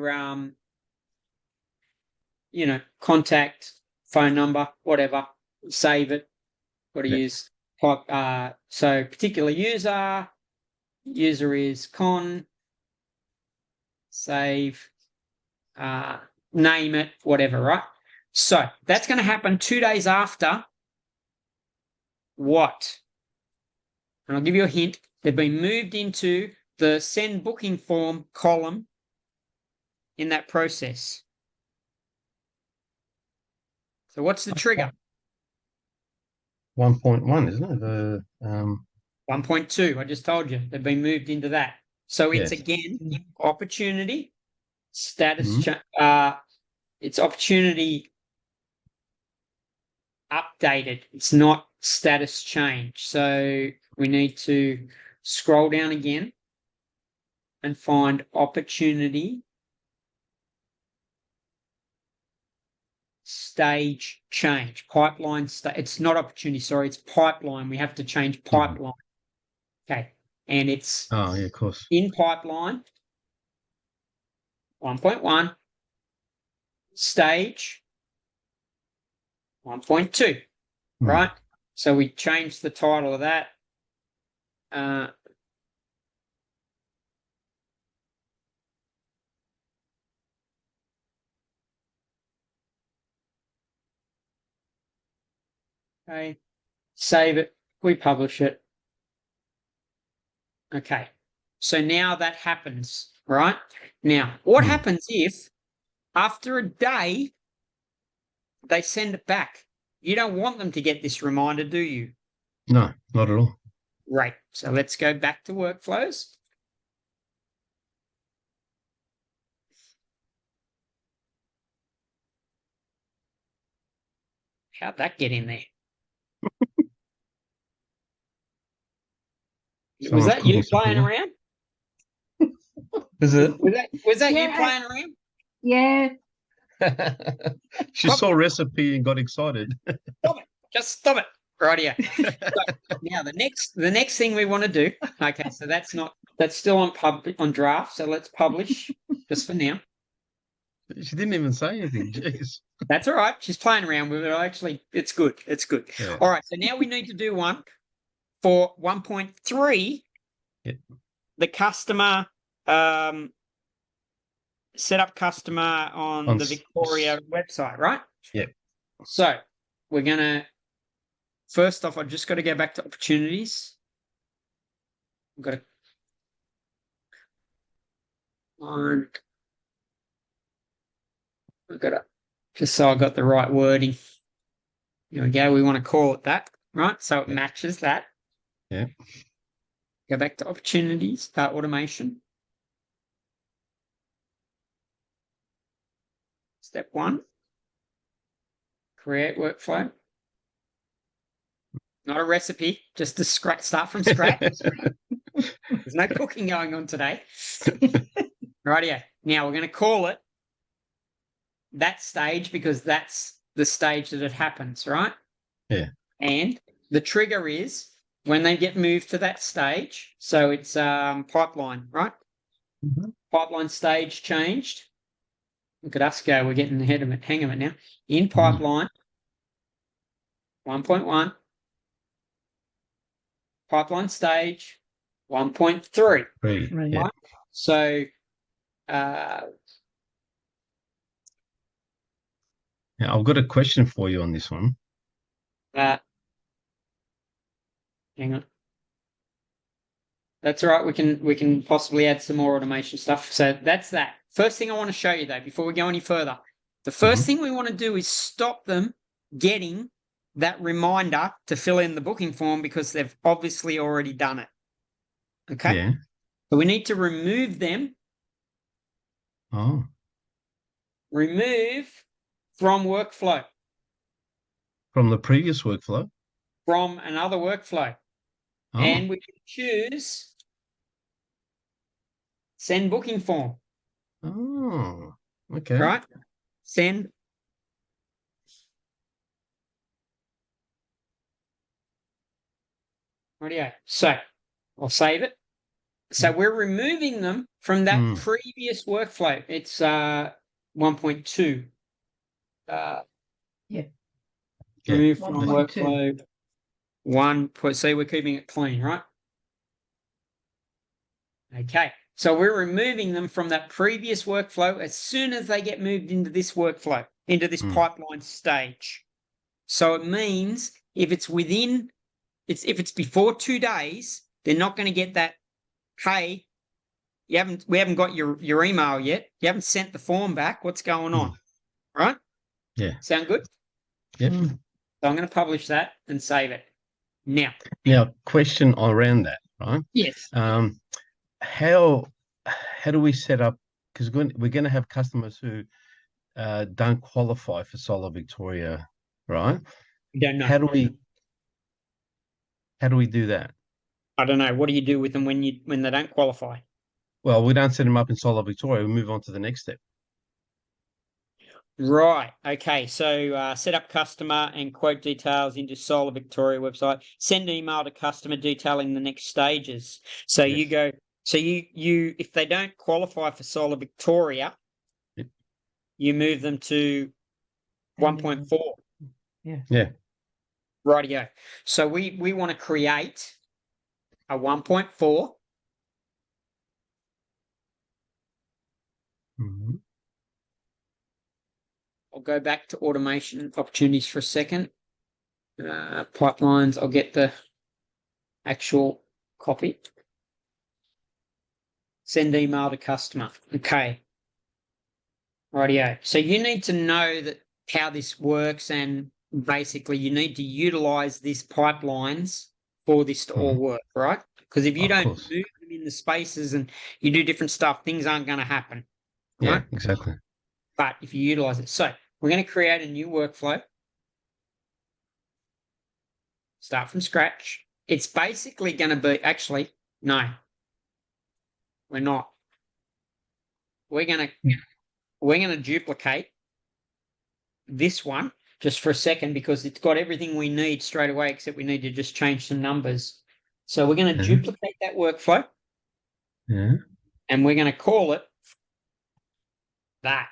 contact, phone number, whatever, save it. Got to use type, so particular user is con, save, name it, whatever, right? So that's going to happen 2 days after what? And I'll give you a hint. They've been moved into the send booking form column in that process. So what's the trigger? 1.1, isn't it? 1.2. I just told you. They've been moved into that. So it's, Yes. again, opportunity, status, Mhm. it's opportunity updated. It's not status change. So we need to scroll down again and find opportunity stage change. Pipeline it's not opportunity, sorry, it's pipeline. We have to change pipeline. Okay. And it's Oh, yeah, of course. in pipeline 1.1 stage 1.2. Right? So we changed the title of that. Okay. Save it. We publish it. Okay. So now that happens, right? Now, what happens if after a day they send it back? You don't want them to get this reminder, do you? No, not at all. Right. So let's go back to workflows. How'd that get in there? Was that you playing around? Is it? Was that Yeah. you playing around? Yeah. She saw recipe and got excited. Stop it. Just stop it. Right here. So now the next thing we want to do. Okay, so that's still on draft. So let's publish just for now. She didn't even say anything. Jeez. That's all right. She's playing around with it. Actually, it's good. It's good. Yeah. All right. So now we need to do one for 1.3. Yep. The customer, set up customer on the Victoria website, right? Yep. So we're going to, first off, I've just got to go back to opportunities. I've got to just so I got the right wording. Here we go. We want to call it that, right? So it matches that. Yeah. Go back to opportunities, start automation. Step 1, create workflow. Not a recipe, just to start from scratch. There's no cooking going on today. Rightio. Now we're going to call it that stage because that's the stage that it happens, right? Yeah. And the trigger is when they get moved to that stage. So it's pipeline, right? Pipeline stage changed. Look at us go. We're getting hang of it now. In pipeline, 1.1. Pipeline stage, 1.3. Yeah. So, Now, I've got a question for you on this one. hang on. That's all right. We can possibly add some more automation stuff. So that's that. First thing I want to show you though, before we go any further, the first thing we want to do is stop them getting that reminder to fill in the booking form because they've obviously already done it. Okay. Yeah. So we need to remove them. Oh. Remove from workflow. From the previous workflow? From another workflow. Oh. And we can choose send booking form. Oh, okay. Right? Send. Rightio. So I'll save it. So we're removing them from that previous workflow. It's 1.2. Remove from 1.2. workflow. See, we're keeping it clean, right? Okay. So we're removing them from that previous workflow as soon as they get moved into this workflow, into this pipeline stage. So it means if it's before 2 days, they're not going to get that, hey, we haven't got your email yet. You haven't sent the form back. What's going on? Right? Yeah. Sound good? Yep. So I'm going to publish that and save it. Now, question around that, right? Yes. How do we set up? Because we're going to have customers who don't qualify for Solar Victoria, right? We don't know. How do we do that? I don't know. What do you do with them when they don't qualify? Well, we don't set them up in Solar Victoria. We move on to the next step. Right. Okay. So set up customer and quote details into Solar Victoria website. Send email to customer detailing the next stages. So Yes. you go. So you if they don't qualify for Solar Victoria, you move them to 1.4. Yeah. Rightio. So we want to create a 1.4. I'll go back to automation opportunities for a second. Pipelines, I'll get the actual copy. Send email to customer. Okay. Rightio. So you need to know how this works, and basically you need to utilize these pipelines for this to all work, right? Because if you don't move them in the spaces and you do different stuff, things aren't going to happen. Right? Yeah, exactly. But if you utilize it. So we're going to create a new workflow. Start from scratch. It's basically going to be, actually, no, we're not. We're going to duplicate this one just for a second because it's got everything we need straight away, except we need to just change some numbers. So we're going to duplicate that workflow. Yeah. And we're going to call it that.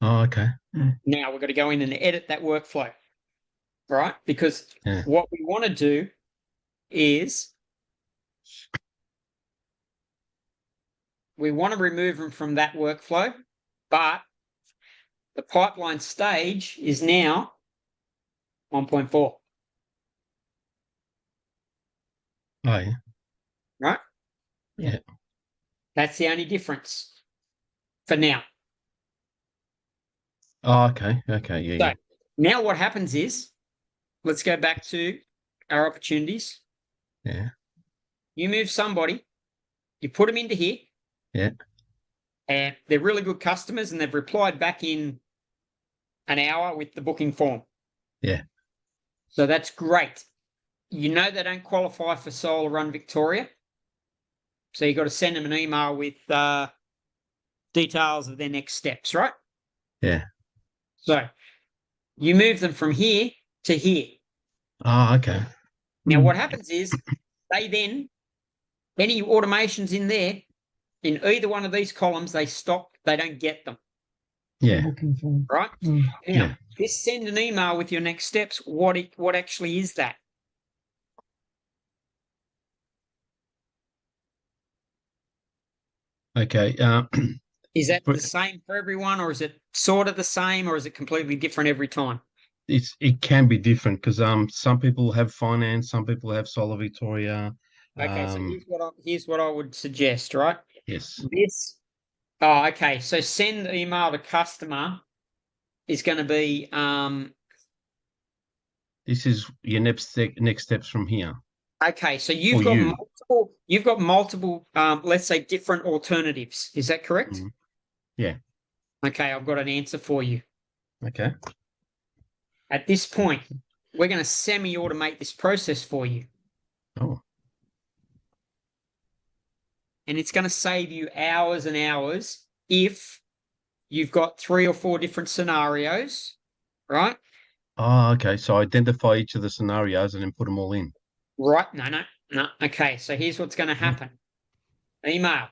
Oh, okay. Now we're going to go in and edit that workflow, right? Because what we want to do is we want to remove them from that workflow, but the pipeline stage is now 1.4. Oh, yeah. Right? Yeah. That's the only difference for now. Oh, okay. Okay. Yeah. So now what happens is, let's go back to our opportunities. Yeah. You move somebody, you put them into here. Yeah. And they're really good customers and they've replied back in an hour with the booking form. Yeah. So that's great. You know they don't qualify for Solarrun Victoria. So you've got to send them an email with details of their next steps, right? Yeah. So you move them from here to here. Oh, okay. Now what happens is they then, any automations in there, in either one of these columns, they don't get them, Yeah. Looking for. right? Mm. Now, Yeah. this send an email with your next steps, what actually is that? Okay. Is that For- the same for everyone, or is it sort of the same, or is it completely different every time? it can be different because some people have finance, some people have Solar Victoria. Okay, so here's what I would suggest, right? Yes. Okay. So send email to customer is going to be This is your next steps from here. okay. So For you. you've got multiple let's say different alternatives. Is that correct? Mm. Yeah. Okay, I've got an answer for you. Okay. At this point, we're going to semi-automate this process for you. Oh. And it's going to save you hours and hours if you've got 3 or 4 different scenarios, right? Oh, okay. So identify each of the scenarios and then put them all in. Right. No. Okay, so here's what's going to happen. Email.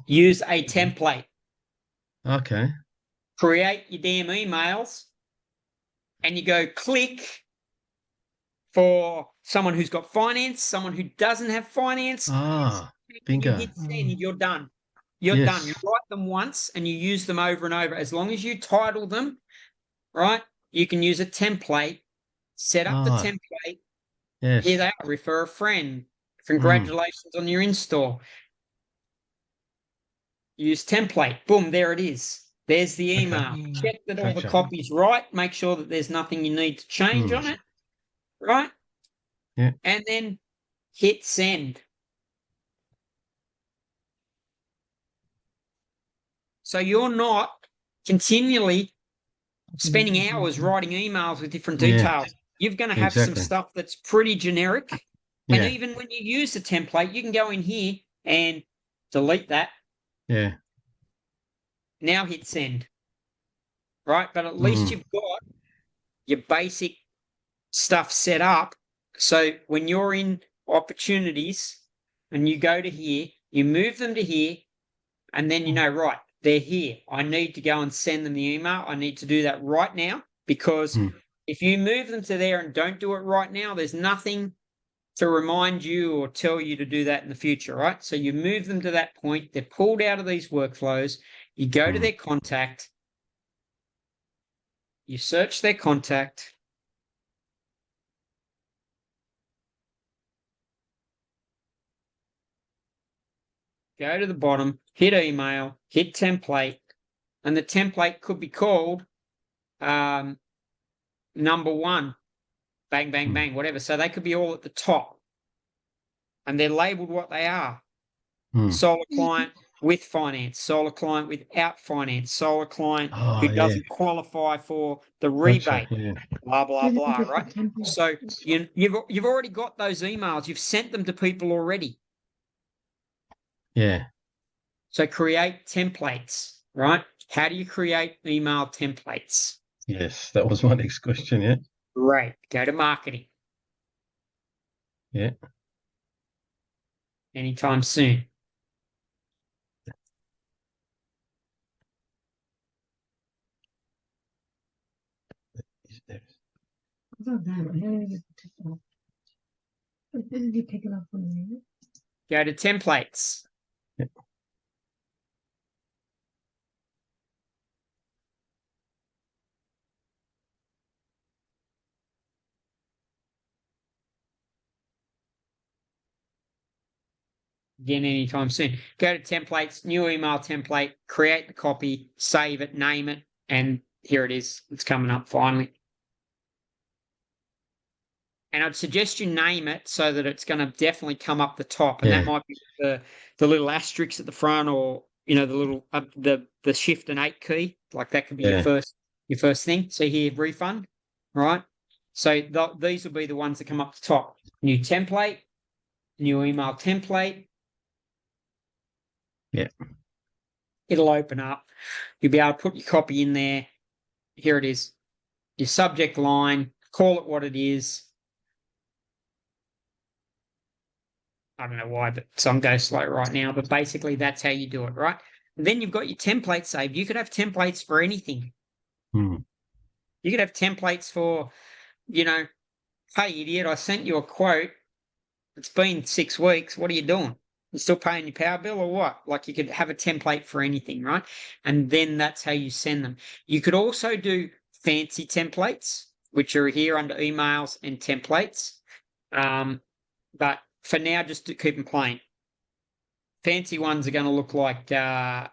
Use a template. Okay. Create your damn emails, and you go click for someone who's got finance, someone who doesn't have finance. Ah, You bingo. hit send, you're done. You're Yes. done. You write them once and you use them over and over. As long as you title them, right, you can use a template, set up the Ah, template. yes. Here they are, refer a friend. Congratulations on your install. Use template. Boom, there it is. There's the email. Okay. Check that all the Gotcha. copy's right. Make sure that there's nothing you need to change on it. Right? Yeah. And then hit send. So you're not continually spending hours writing emails with different Yeah. details. You're going to have some Exactly. stuff that's pretty generic. Yeah. And even when you use the template, you can go in here and delete that. Yeah. Now hit send. Right? But at least you've got your basic stuff set up. So when you're in opportunities and you go to here, you move them to here, and then you know, right, they're here. I need to go and send them the email. I need to do that right now, because if you move them to there and don't do it right now, there's nothing to remind you or tell you to do that in the future, right? So you move them to that point. They're pulled out of these workflows. You go to their contact. You search their contact. Go to the bottom, hit email, hit template, and the template could be called number 1, bang, bang, bang, whatever. So they could be all at the top, and they're labeled what they are. Solar client with finance, solar client without finance, solar client who doesn't qualify for the rebate, blah, blah, blah, right? So you've already got those emails. You've sent them to people already. Yeah. So create templates, right? How do you create email templates? Yes, that was my next question. Yeah. Great. Go to marketing. Yeah. Anytime soon. Did you pick it up on there? Go to templates. Yep. Again, anytime soon. Go to templates, new email template, create the copy, save it, name it, and here it is. It's coming up finally. And I'd suggest you name it so that it's going to definitely come up the top. And that might be the little asterisk at the front, or the little the shift and 8 key. Like that could be your first thing. So here, refund, right? So these will be the ones that come up the top. New template, new email template. Yeah. It'll open up. You'll be able to put your copy in there. Here it is. Your subject line, call it what it is. I don't know why, but some go slow right now. But basically, that's how you do it, right? And then you've got your template saved. You could have templates for anything. Mm. You could have templates for, hey, idiot, I sent you a quote. It's been 6 weeks. What are you doing? You still paying your power bill or what? Like you could have a template for anything, right? And then that's how you send them. You could also do fancy templates, which are here under emails and templates. But for now, just to keep them plain. Fancy ones are going to look like they're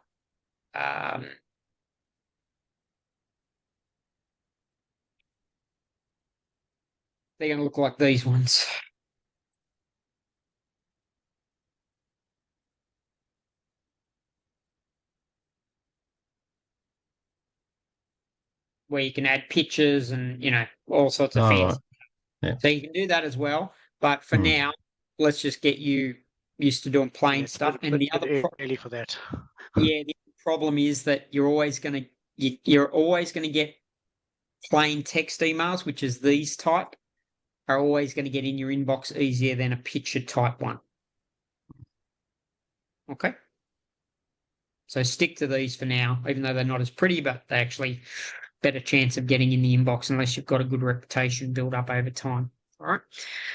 going to look like these ones. Where you can add pictures and, all sorts of fancy. Right. Yeah. So you can do that as well. But for now, let's just get you used to doing plain stuff. And the other early for that. the problem is that you're always going to get plain text emails, which is these type, are always going to get in your inbox easier than a picture type one. Okay. So stick to these for now, even though they're not as pretty, but they actually better chance of getting in the inbox unless you've got a good reputation built up over time. All right.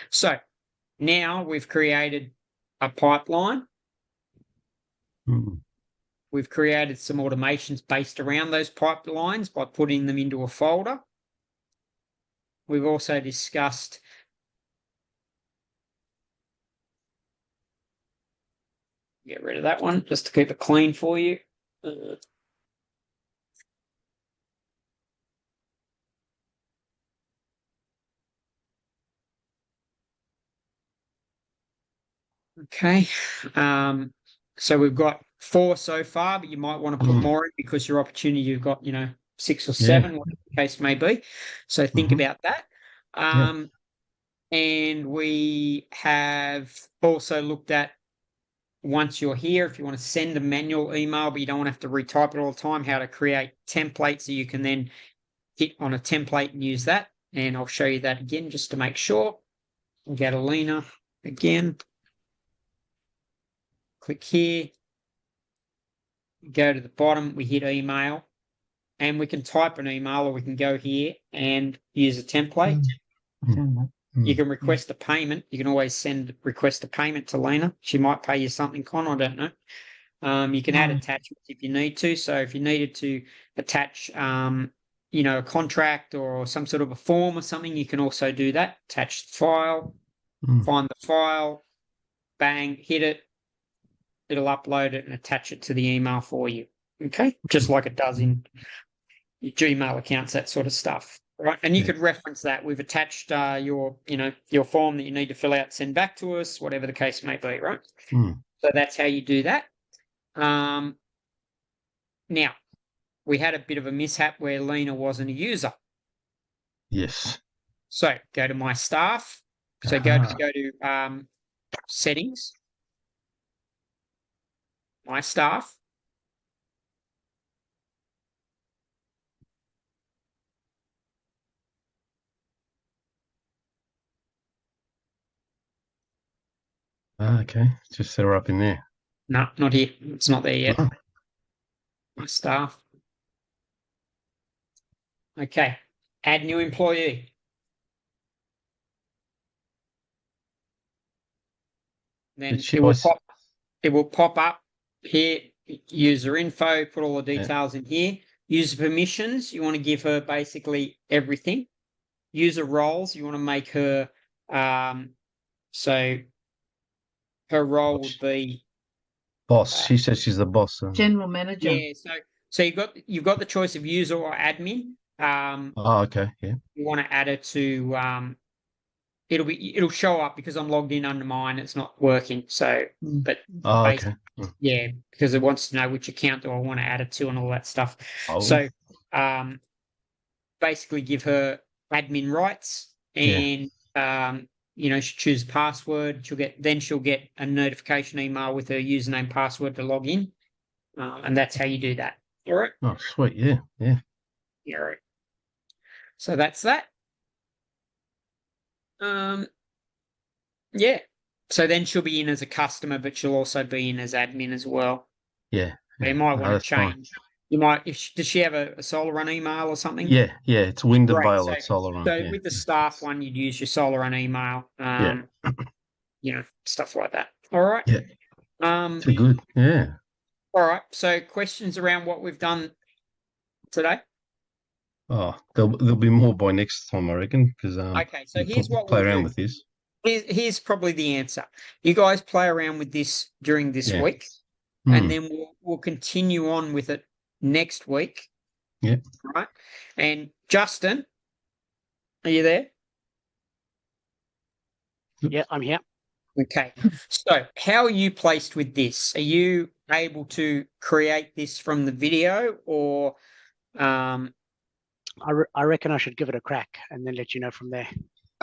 So now we've created a pipeline. We've created some automations based around those pipelines by putting them into a folder. We've also discussed get rid of that one just to keep it clean for you. Okay. So we've got 4 so far, but you might want to put more in because your opportunity, you've got, 6 or 7, whatever the case may be. So think about that. And we have also looked at, once you're here, if you want to send a manual email, but you don't want to have to retype it all the time, how to create templates so you can then hit on a template and use that. And I'll show you that again just to make sure. We'll go to Lena again. Click here. Go to the bottom, we hit email. And we can type an email or we can go here and use a template. You can request a payment. You can always request a payment to Lena. She might pay you something, Con, I don't know. You can add attachments if you need to. So if you needed to attach, a contract or some sort of a form or something, you can also do that. Attach the file, find the file, bang, hit it. It'll upload it and attach it to the email for you. Okay? Just like it does in your Gmail accounts, that sort of stuff. Right. And you could reference that. We've attached your form that you need to fill out, send back to us, whatever the case may be, right? So that's how you do that. Now, we had a bit of a mishap where Lena wasn't a user. Yes. So go to my staff. So go to settings, my staff. Okay. Just set her up in there. No, not here. It's not there yet. My staff. Okay. Add new employee. Then it will pop up here, user info, put all the details in here. User permissions, you want to give her basically everything. User roles, you want to make her, so her role would be boss. She says she's the boss. General manager. Yeah, so you've got the choice of user or admin. Okay, yeah. You want to add it to it'll show up because I'm logged in under mine. It's not working. So, but okay. Yeah, because it wants to know which account do I want to add it to and all that stuff. So, basically give her admin rights and she choose password. She'll get a notification email with her username password to log in, and that's how you do that. All right. Oh, sweet. Yeah. Yeah. Right. So that's that. Yeah. So then she'll be in as a customer, but she'll also be in as admin as well. Yeah. You might No, want to that's fine. change. You might, does she have a Solarrun email or something? Yeah, it's Wind and Great. Vale at Solarrun. So Yeah. with the staff one, you'd use your Solarrun email. Yeah. Stuff like that. All right. Yeah. Too good. Yeah. All right. So questions around what we've done today? Oh, there'll be more by next time, I reckon, because okay. So here's what play we'll around do. with this. Here's probably the answer. You guys play around with this during this week, and then we'll continue on with it next week. Yeah. Right. And Justin, are you there? Yeah, I'm here. Okay. So how are you placed with this? Are you able to create this from the video, or I reckon I should give it a crack and then let you know from there.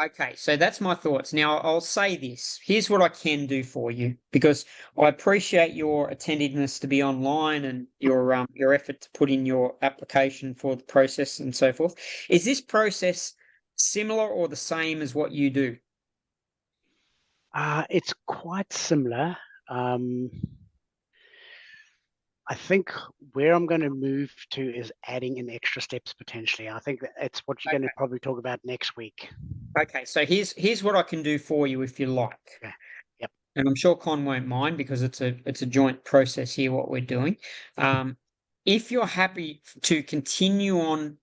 okay, so that's my thoughts. Now, I'll say this. Here's what I can do for you, because I appreciate your attentiveness to be online and your effort to put in your application for the process and so forth. Is this process similar or the same as what you do? It's quite similar. I think where I'm going to move to is adding in extra steps potentially. I think it's what you're going to probably talk about next week. Okay, so here's what I can do for you if you like. Okay. Yep. And I'm sure Con won't mind, because it's a joint process here, what we're doing. If you're happy to continue on,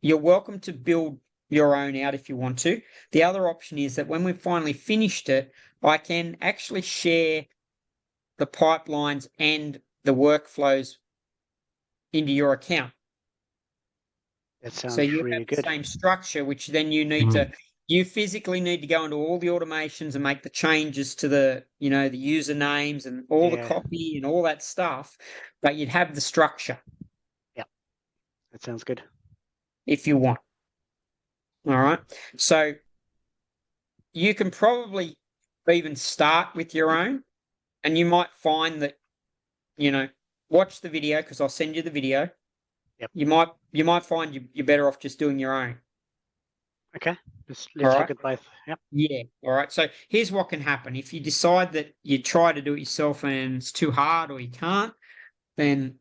you're welcome to build your own out if you want to. The other option is that when we've finally finished it, I can actually share the pipelines and the workflows into your account. That sounds so you really have good. the same structure, which then you need you physically need to go into all the automations and make the changes to the the usernames and all the copy and all that stuff, but you'd have the structure. Yeah, that sounds good. If you want. All right. So you can probably even start with your own, and you might find that, watch the video, because I'll send you the video. Yep. You might find you're better off just doing your own. Okay. Let's look at both. Yep. Yeah. All right. So here's what can happen. If you decide that you try to do it yourself and it's too hard or you can't, then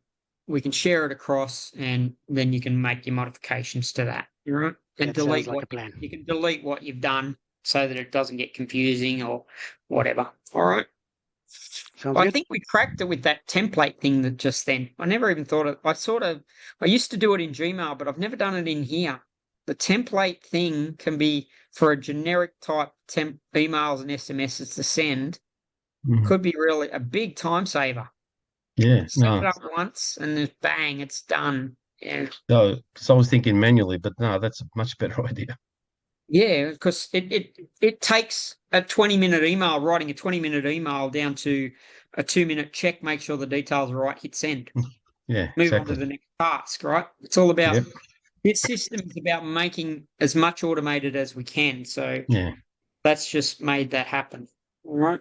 we can share it across, and then you can make your modifications to that. All right. And that delete sounds like a plan. You can delete what you've done so that it doesn't get confusing or whatever. All right. Sounds I good. think we cracked it with that template thing that just then. I never even thought of. I used to do it in Gmail, but I've never done it in here. The template thing can be for a generic type emails and SMSs to send. Could be really a big time saver. Yeah. Set it up once and then bang, it's done. Yeah. No, so I was thinking manually, but no, that's a much better idea. Yeah, because it takes a 20-minute email, writing a 20-minute email down to a 2-minute check, make sure the details are right, hit send. Yeah, Move on to the next task, right? It's all about this system is about making as much automated as we can. So that's just made that happen. All right.